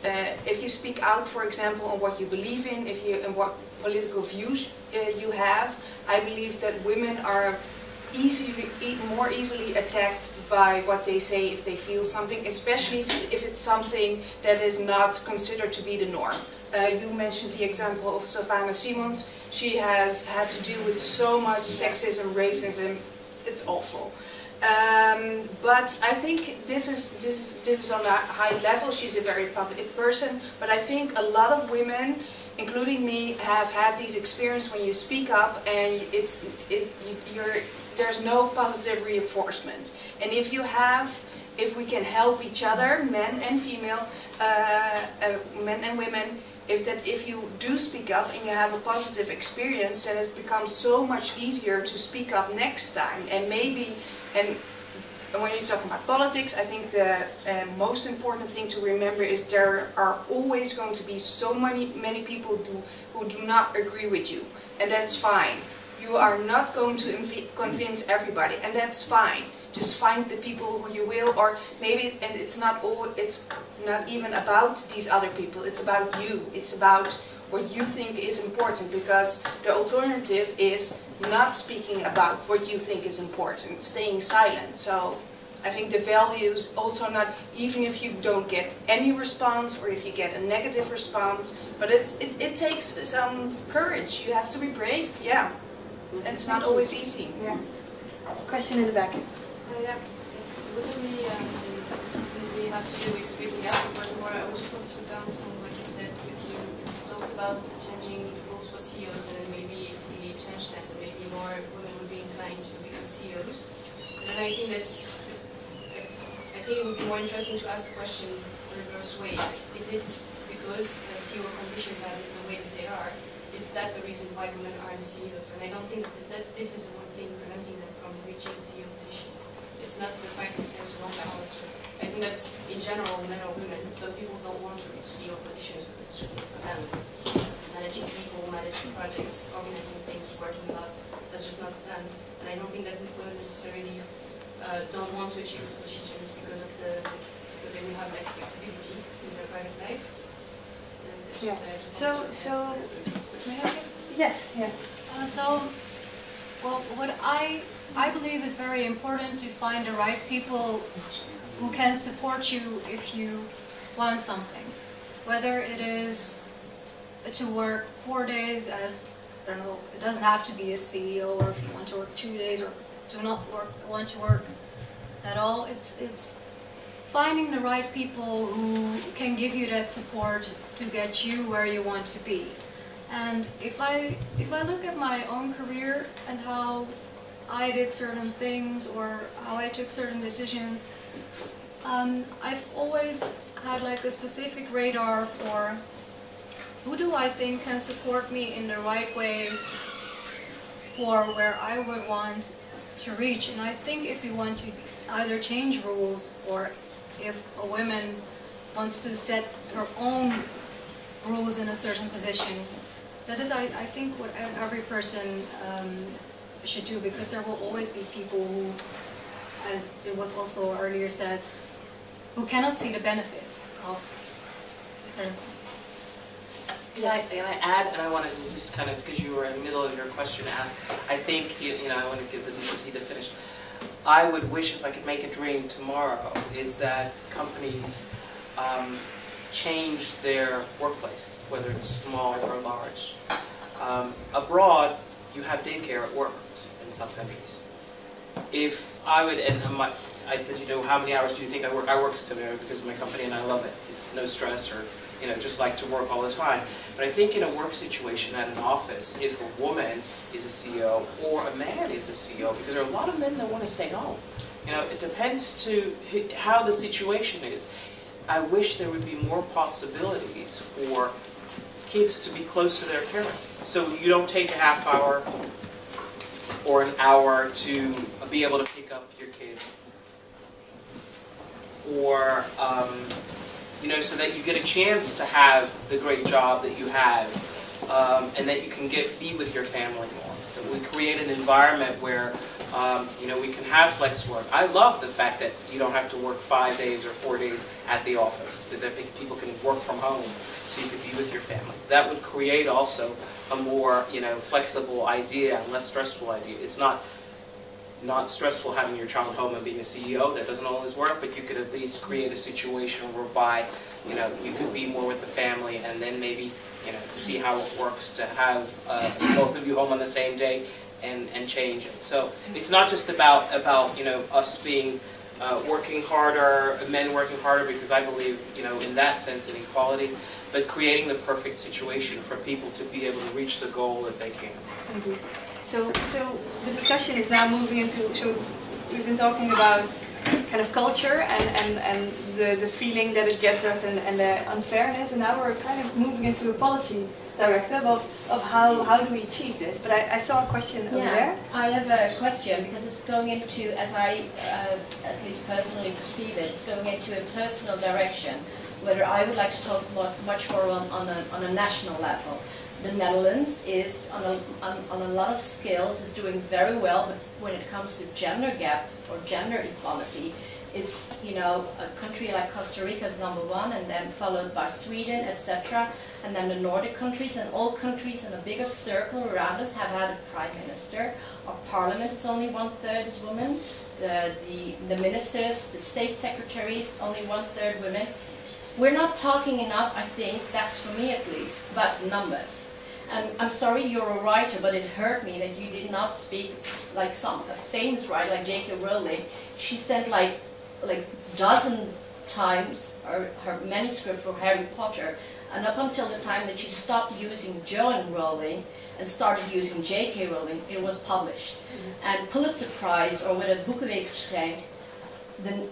if you speak out, for example, on what you believe in, and what political views you have, I believe that women are more easily attacked by what they say if they feel something, especially if it's something that is not considered to be the norm. You mentioned the example of Savannah Simons. She has had to deal with so much sexism, racism. It's awful. But I think this is on a high level. She's a very public person, but I think a lot of women, including me, have had these experiences when you speak up and there's no positive reinforcement. And if we can help each other, men and female, men and women, if you do speak up and you have a positive experience, then it becomes so much easier to speak up next time. And maybe, and when you're talking about politics, I think the most important thing to remember is there are always going to be so many people who do not agree with you, and that's fine. You are not going to convince everybody, and that's fine. Just find the people who you will, or maybe, and it's not even about these other people, it's about you. It's about what you think is important, because the alternative is not speaking about what you think is important, staying silent. So I think the values also not, even if you don't get any response or if you get a negative response, but it takes some courage. You have to be brave, yeah. It's not always easy. Yeah. Question in the back. Yeah, it wouldn't really have to do with speaking up, but more I just wanted to bounce on what you said, because you talked about changing rules for CEOs, and then maybe if we change that, then maybe more women would be inclined to become CEOs. And then I think it would be more interesting to ask the question the reverse way. Is it because CEO conditions are the way that they are? Is that the reason why women aren't CEOs? And I don't think that this is the one thing preventing them from reaching CEO positions. It's not the fact that there's no balance. I think that's in general men or women. Some people don't want to reach CEO positions because it's just not for them. Managing people, managing projects, organizing things, working a lot, that's just not for them. And I don't think that women necessarily don't want to achieve those positions because they will have less flexibility in their private life. Yeah. Yes. Yeah. Well, what I believe is very important to find the right people who can support you if you want something. Whether it is to work 4 days as, I don't know, it doesn't have to be a CEO, or if you want to work 2 days or do not want to work at all. It's finding the right people who can give you that support to get you where you want to be. And if I look at my own career and how I did certain things or how I took certain decisions, I've always had like a specific radar for who do I think can support me in the right way for where I would want to reach. And I think if you want to either change rules or if a woman wants to set her own rules in a certain position, that is, I think, what every person should do, because there will always be people who, as it was also earlier said, who cannot see the benefits of certain things. Can I add, and I wanted to just kind of, because you were in the middle of your question, ask, I think, you know, I want to give the decency to finish. I would wish, if I could make a dream tomorrow, is that companies change their workplace, whether it's small or large. Abroad, you have daycare at work in some countries. If I would, and I said, you know, how many hours do you think I work? I work 7 hours because of my company and I love it. It's no stress or, you know, just like to work all the time. But I think in a work situation at an office, if a woman is a CEO or a man is a CEO, because there are a lot of men that want to stay home. You know, it depends to how the situation is. I wish there would be more possibilities for kids to be close to their parents. So you don't take a half hour or an hour to be able to pick up your kids. Or, you know, so that you get a chance to have the great job that you have, and that you can be with your family more. So we create an environment where, you know, we can have flex work. I love the fact that you don't have to work 5 days or 4 days at the office, that people can work from home so you can be with your family. That would create also a more, you know, flexible idea, less stressful idea. It's not stressful having your child home and being a CEO. That doesn't always work, but you could at least create a situation whereby, you know, you could be more with the family and then maybe, you know, see how it works to have both of you home on the same day and change it. So it's not just about you know, us being working harder, men working harder, because I believe, you know, in that sense in equality, but creating the perfect situation for people to be able to reach the goal that they can. Thank you. So the discussion is now moving into, so we've been talking about kind of culture and the feeling that it gives us and the unfairness, and now we're kind of moving into a policy directive of how do we achieve this. But I saw a question over there. I have a question because it's going into, as I at least personally perceive it, it's going into a personal direction, whether I would like to talk much more on a national level. The Netherlands is, on a lot of scales, is doing very well, but when it comes to gender gap or gender equality, it's, you know, a country like Costa Rica is #1, and then followed by Sweden, etc. And then the Nordic countries, and all countries in a bigger circle around us have had a prime minister. Our parliament is only 1/3 is women. The ministers, the state secretaries, only 1/3 women. We're not talking enough, I think, that's for me at least, about numbers. And I'm sorry, you're a writer, but it hurt me that you did not speak like a famous writer like J.K. Rowling. She sent like dozens times her manuscript for Harry Potter, and up until the time that she stopped using Joan Rowling and started using J.K. Rowling, it was published. And Pulitzer Prize, or with a Boekenweek geschenk,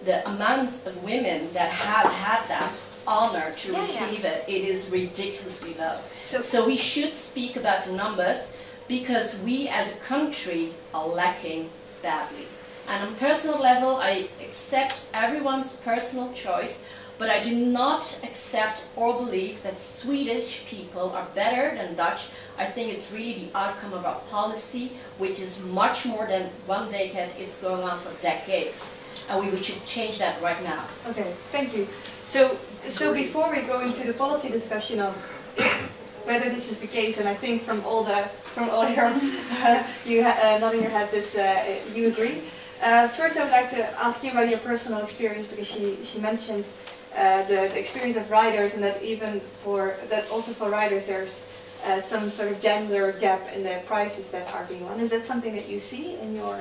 the amount of women that have had that honor to receive it is ridiculously low. So we should speak about the numbers, because we as a country are lacking badly. And on a personal level, I accept everyone's personal choice, but I do not accept or believe that Swedish people are better than Dutch. I think it's really the outcome of our policy, which is much more than 1 decade, it's going on for decades. And we should change that right now. Okay, thank you. So before we go into the policy discussion of whether this is the case, and I think from all your you nodding your head, this you agree. First, I would like to ask you about your personal experience, because she mentioned the experience of writers, and that also for writers there's some sort of gender gap in the prizes that are being won. Is that something that you see in your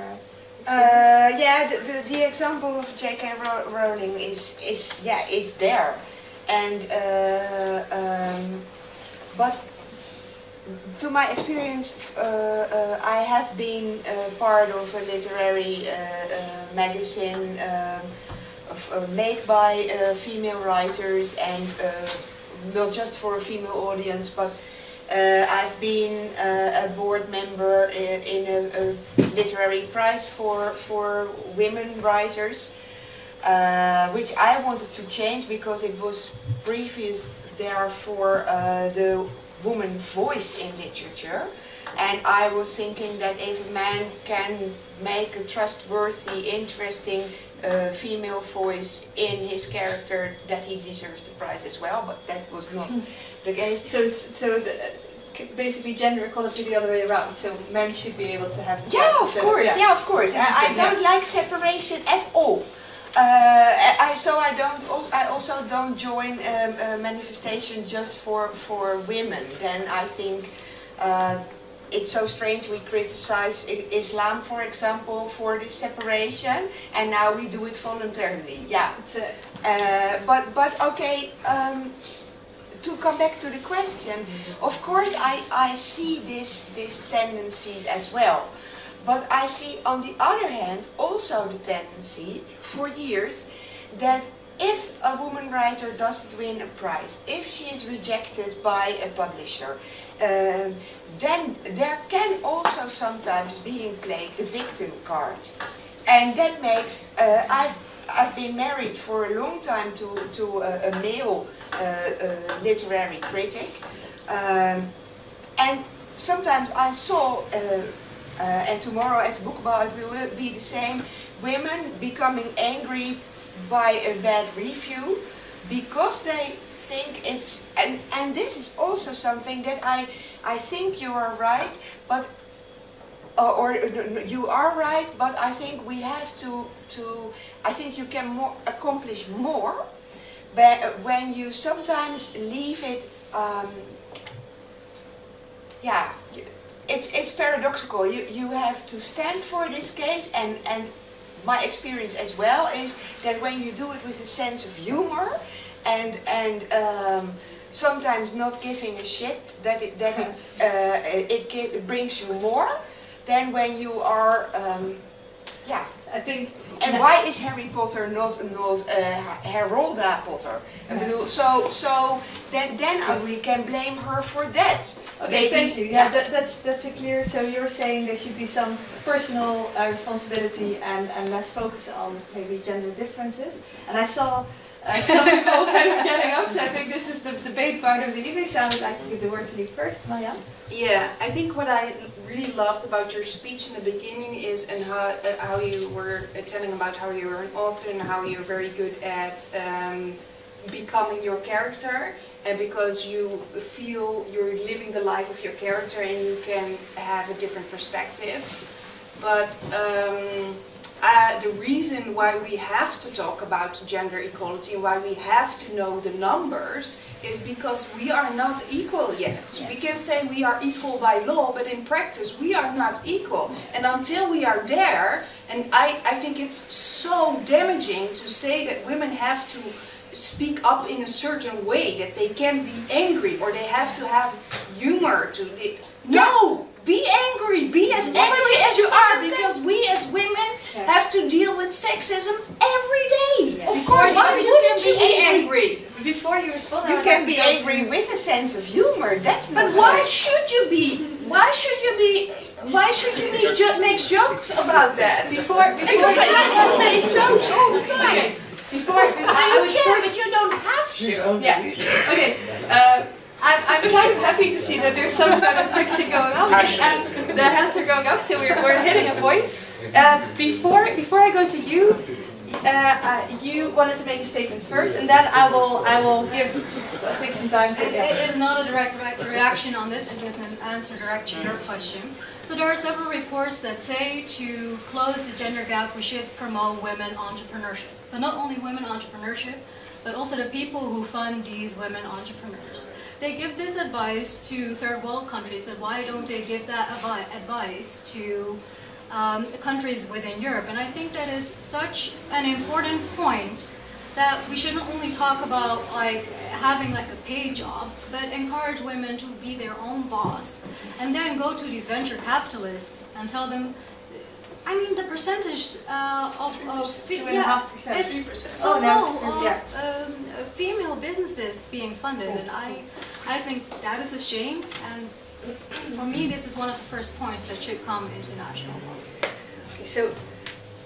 yeah, the example of J.K. Rowling is there, and but to my experience, I have been part of a literary magazine made by female writers, and not just for a female audience, but I've been a board member in a literary prize for women writers, which I wanted to change because it was previous there for the woman voice in literature. And I was thinking that if a man can make a trustworthy, interesting female voice in his character, that he deserves the prize as well, but that was not the case. So basically gender equality the other way around, so men should be able to have the yeah, of course, yeah, of course. I don't like separation at all. I also don't join a manifestation just for women. Then I think it's so strange we criticize Islam, for example, for this separation, and now we do it voluntarily. Yeah, but okay. To come back to the question, of course I see these tendencies as well, but I see on the other hand also the tendency for years that if a woman writer doesn't win a prize, if she is rejected by a publisher, then there can also sometimes be played the victim card, and that makes I've been married for a long time to a male literary critic, and sometimes I saw, and tomorrow at the book ball it will be the same, women becoming angry by a bad review because they think it's, and this is also something that I think you are right, but or you are right, but I think we have to I think you can accomplish more when you sometimes leave it, yeah, it's paradoxical. You have to stand for this case, and my experience as well is that when you do it with a sense of humor and sometimes not giving a shit, that it brings you more than when you are, yeah. I think. And why is Harry Potter not Herolda Potter? I mean, so then we can blame her for that. Okay, thank you. Yeah, that's a clear. So you're saying there should be some personal responsibility and less focus on maybe gender differences. And I saw some people kind of getting up. So I think this is the debate part of the evening. So I would like to give the word to you first, Marianne. Yeah, I think what I really loved about your speech in the beginning is how you were telling about how you were an author and how you're very good at becoming your character, and because you feel you're living the life of your character and you can have a different perspective. But the reason why we have to talk about gender equality and why we have to know the numbers is because we are not equal yet. Yes. We can say we are equal by law, but in practice we are not equal. And until we are there, and I think it's so damaging to say that women have to speak up in a certain way, that they can be angry or they have to have humor to it. No! Be angry! Be as angry as you are, because we as women have to deal with sexism every day. Of course, why wouldn't you be angry? Before you respond, you can be angry with a sense of humor. That's not. But why should you be? Why should you be? Why should you be make jokes about that? Because I don't make jokes all the time. I can, but you don't have to. Yeah. Okay. I'm kind of happy to see that there's some sort of friction going on, and the hands are going up, so we're hitting a point. Before I go to you, you wanted to make a statement first, and then I will take some time to. It is not a direct reaction on this; it is an answer direct to your question. So there are several reports that say to close the gender gap, we should promote women entrepreneurship, but not only women entrepreneurship, but also the people who fund these women entrepreneurs. They give this advice to third world countries, and why don't they give that advice to countries within Europe? And I think that is such an important point that we shouldn't only talk about like having like a paid job, but encourage women to be their own boss, and then go to these venture capitalists and tell them, I mean, the percentage of 2.5%, it's 3%. so Oh, no, low yeah. of female businesses being funded, and I think that is a shame. And for me, this is one of the first points that should come into national policy. Okay, so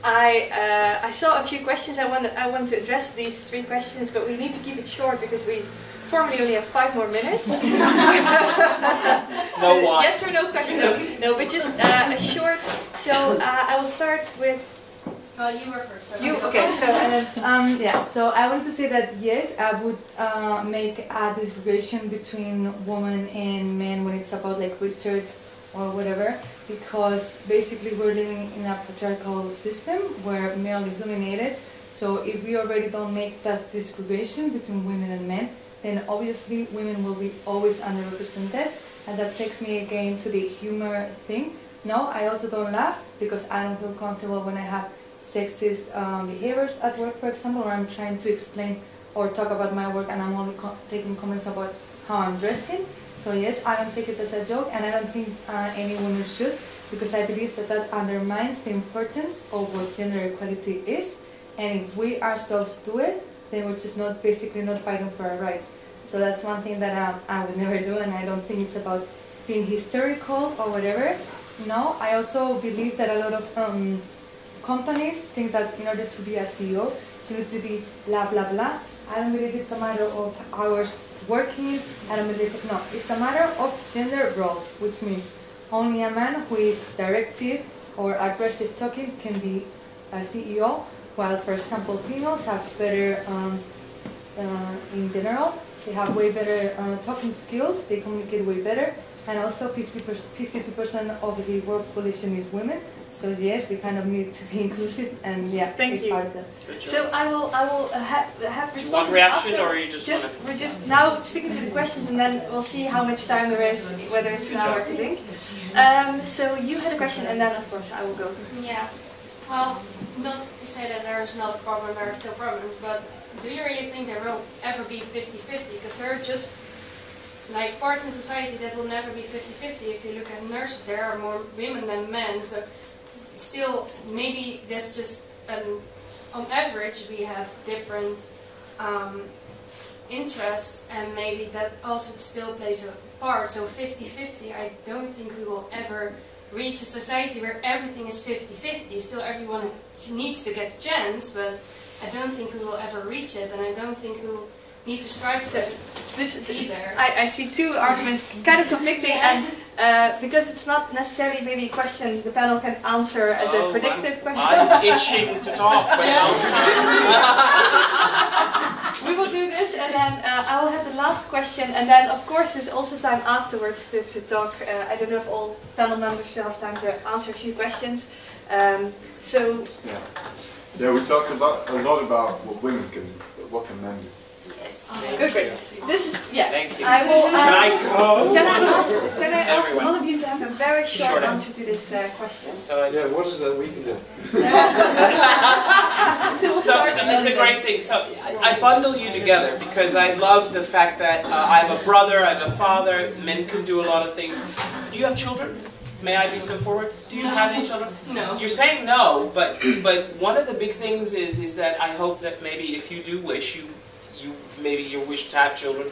I saw a few questions. I want to address these 3 questions, but we need to keep it short because we formally only have 5 more minutes. No one. Yes or no question? No, but just a short. So I will start with. You were first. So you okay? So yeah. So I want to say that yes, I would make a distinction between women and men when it's about like research or whatever, because basically we're living in a patriarchal system where male is dominated. So if we already don't make that distinction between women and men, then obviously women will be always underrepresented. And that takes me again to the humor thing. No, I also don't laugh because I don't feel comfortable when I have sexist behaviors at work, for example, or I'm trying to explain or talk about my work and I'm only taking comments about how I'm dressing. So yes, I don't take it as a joke, and I don't think any woman should, because I believe that that undermines the importance of what gender equality is. And if we ourselves do it, then we're just basically not fighting for our rights. So that's one thing that I would never do, and I don't think it's about being hysterical or whatever. No, I also believe that a lot of companies think that in order to be a CEO, you need to be blah, blah, blah. I don't believe it's a matter of hours working. I don't believe it. No, it's a matter of gender roles, which means only a man who is directive or aggressive talking can be a CEO, while, for example, females have better, in general, they have way better talking skills, they communicate way better, and also 52% of the world population is women. So yes, we kind of need to be inclusive, and yeah, thank you. Part of that. So I will have responses. One reaction, after. or you just we're just now sticking to the questions, and then we'll see how much time there is, whether it's now or to think. So you had a question, and then of course I will go. Yeah. Well, not to say that there is not a problem, there are still problems, but do you really think there will ever be 50-50? Because there are just like parts in society that will never be 50-50. If you look at nurses, there are more women than men, so still maybe that's just on average we have different interests, and maybe that also still plays a part. So 50-50, I don't think we will ever reach a society where everything is 50-50. Still everyone needs to get a chance, but I don't think we will ever reach it, and I don't think we will need to strive for it either. I see 2 arguments kind of conflicting, and because it's not necessarily maybe a question the panel can answer as a predictive question. I'm itching to talk. We will do this, and then I will have the last question, and then of course there's also time afterwards to talk. I don't know if all panel members still have time to answer a few questions. So yeah, we talked a lot about what women can do, but what can men do? Yes. Good, great. This is Thank you. I will. Can I go? Can I ask all of you to have a very short answer to this question? So yeah, what is it that we can do? So it's a great thing. So I bundle you together because I love the fact that I'm a brother, I'm a father. Men can do a lot of things. Do you have children? May I be so forward? Do you have any children? No. You're saying no, but one of the big things is that I hope that maybe if you do wish, maybe you wish to have children,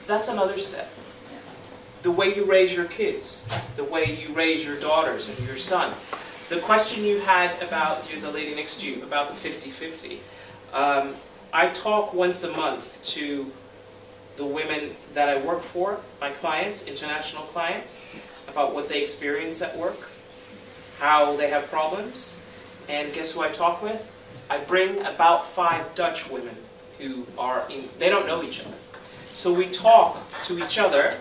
that's another step. The way you raise your kids, the way you raise your daughters and your son. The question you had about the lady next to you, about the 50-50. I talk once a month to the women that I work for, my clients, international clients, about what they experience at work, how they have problems, and guess who I talk with? I bring about 5 Dutch women who are they don't know each other. So we talk to each other,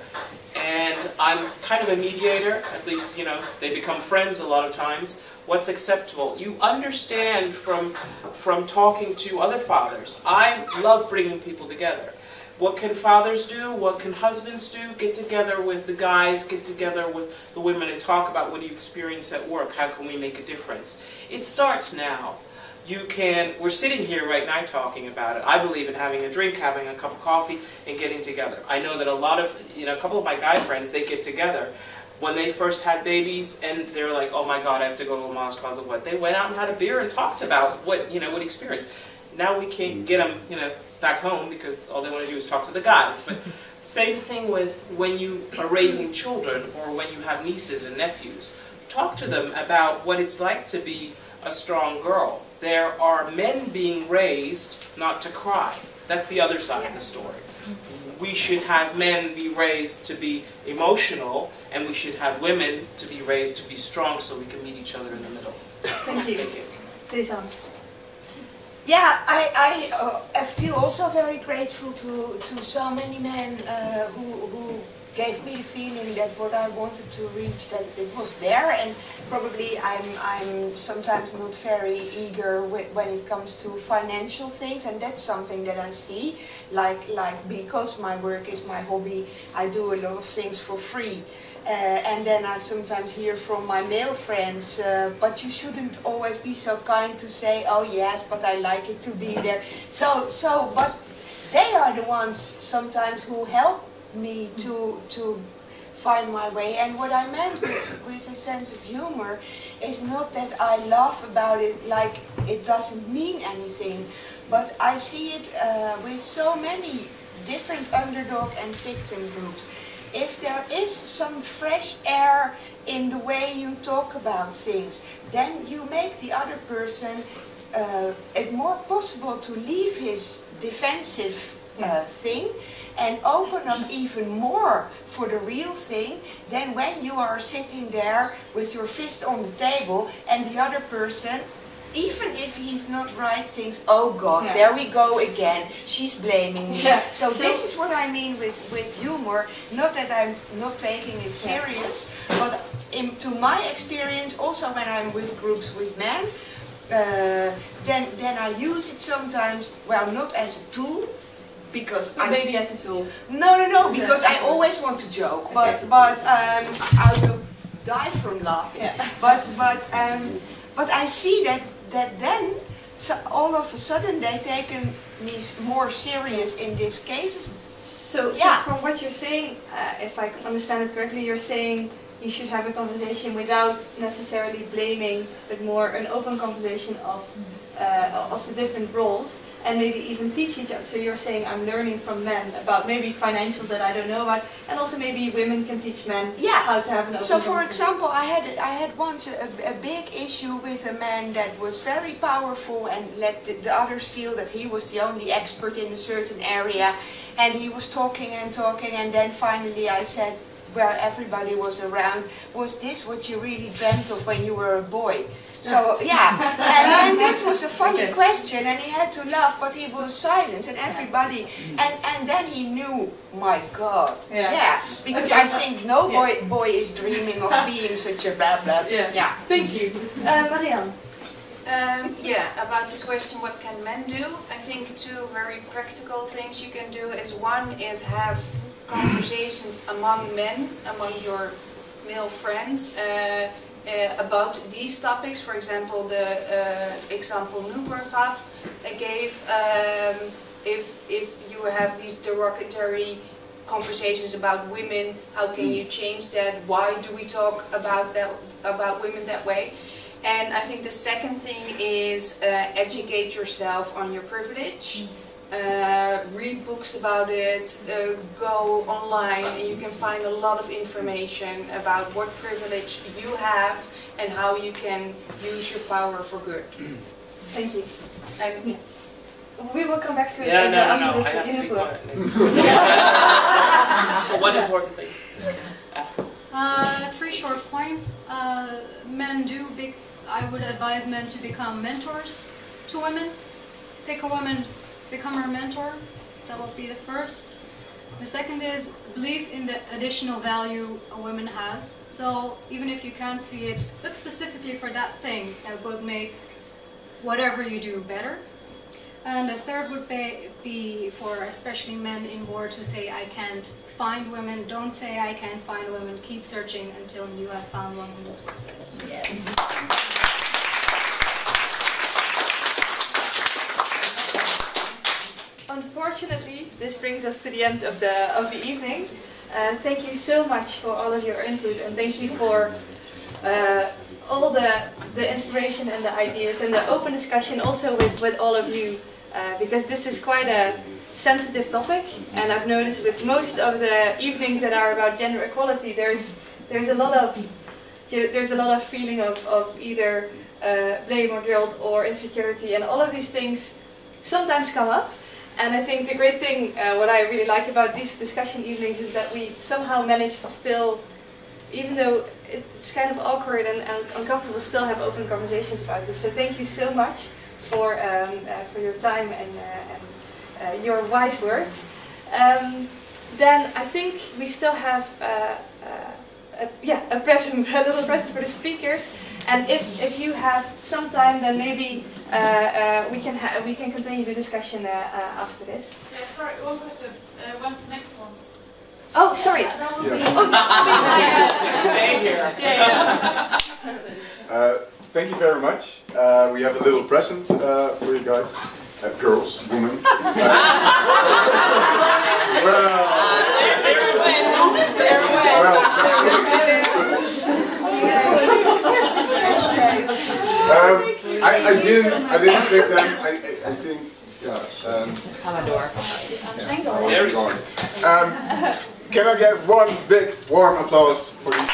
and I'm kind of a mediator, at least, they become friends a lot of times. What's acceptable? You understand from talking to other fathers. I love bringing people together. What can fathers do? What can husbands do? Get together with the guys, get together with the women and talk about what you experience at work. How can we make a difference? It starts now. We're sitting here right now talking about it. I believe in having a drink, having a cup of coffee, and getting together. I know that a lot of, a couple of my guy friends, they get together. when they first had babies and they're like, oh my God, I have to go to Lamaze because of what? They went out and had a beer and talked about what, what experience. Now we can't get them, back home because all they want to do is talk to the guys. But same thing with when you are raising children or when you have nieces and nephews. Talk to them about what it's like to be a strong girl. There are men being raised not to cry. That's the other side of the story. We should have men be raised to be emotional, and we should have women to be raised to be strong so we can meet each other in the middle. Thank you. Thank you. Please on. Yeah, I feel also very grateful to so many men who gave me the feeling that what I wanted to reach, that it was there, and probably I'm sometimes not very eager when it comes to financial things, and that's something that I see, like because my work is my hobby, I do a lot of things for free. And then I sometimes hear from my male friends, but you shouldn't always be so kind to say, oh yes, but I like it to be there. But they are the ones sometimes who help me to find my way. And what I meant with a sense of humor is not that I laugh about it like it doesn't mean anything, but I see it with so many different underdog and victim groups. If there is some fresh air in the way you talk about things, then you make the other person it more possible to leave his defensive thing and open up even more for the real thing than when you are sitting there with your fist on the table and the other person, even if he's not right, thinks, oh God, there we go again, she's blaming me. So this is what I mean with humor, not that I'm not taking it serious, but to my experience, also when I'm with groups with men, then I use it sometimes, well, not as a tool, because maybe as a tool. No, because I always want to joke, but I will die from laughing. But I see that then all of a sudden they take me more serious in these cases. So from what you're saying, if I understand it correctly, you're saying you should have a conversation without necessarily blaming, but more an open conversation of the different roles, and maybe even teach each other. So you're saying I'm learning from men about maybe financials that I don't know about, and also maybe women can teach men how to have an open So for conversation. example, I had once a big issue with a man that was very powerful and let the others feel that he was the only expert in a certain area, and he was talking, and then finally I said, where everybody was around, was this what you really dreamt of when you were a boy? So and this was a funny question, and he had to laugh, but he was silent, and everybody, and then he knew, my God, because I think no boy is dreaming of being such a blah blah. Thank you, Marianne. About the question, what can men do? I think two very practical things you can do is, one is have conversations among men, among your male friends, about these topics. For example, the example Newberg gave, if you have these derogatory conversations about women, how can you change that? Why do we talk about women that way? And I think the second thing is educate yourself on your privilege. Read books about it, go online, and you can find a lot of information about what privilege you have and how you can use your power for good. Thank you. And we will come back to it after this interview. One important thing. Three short points. I would advise men to become mentors to women. Pick a woman, become her mentor. That would be the first. The second is believe in the additional value a woman has. So even if you can't see it, look specifically for that thing that would make whatever you do better. And the third would be for especially men in war to say, I can't find women. Don't say I can't find women. Keep searching until you have found one who's worth it. Yes. Unfortunately, this brings us to the end of the evening. Thank you so much for all of your input, and thank you for all the inspiration and the ideas and the open discussion also with all of you, because this is quite a sensitive topic, and I've noticed with most of the evenings that are about gender equality, there's a lot of feeling of either blame or guilt or insecurity, and all of these things sometimes come up. And I think the great thing, what I really like about these discussion evenings, is that we somehow manage to still, even though it's kind of awkward and uncomfortable, still have open conversations about this. So thank you so much for your time and your wise words. Then I think we still have a little present for the speakers. And if you have some time, then maybe we can continue the discussion after this. Yeah, sorry, one question. When's the next one? Oh, sorry. Stay here. Thank you very much. We have a little present for you guys. Girls, women. I didn't pick them. I think, yeah. Amador. There we go. Can I get one big warm applause for these?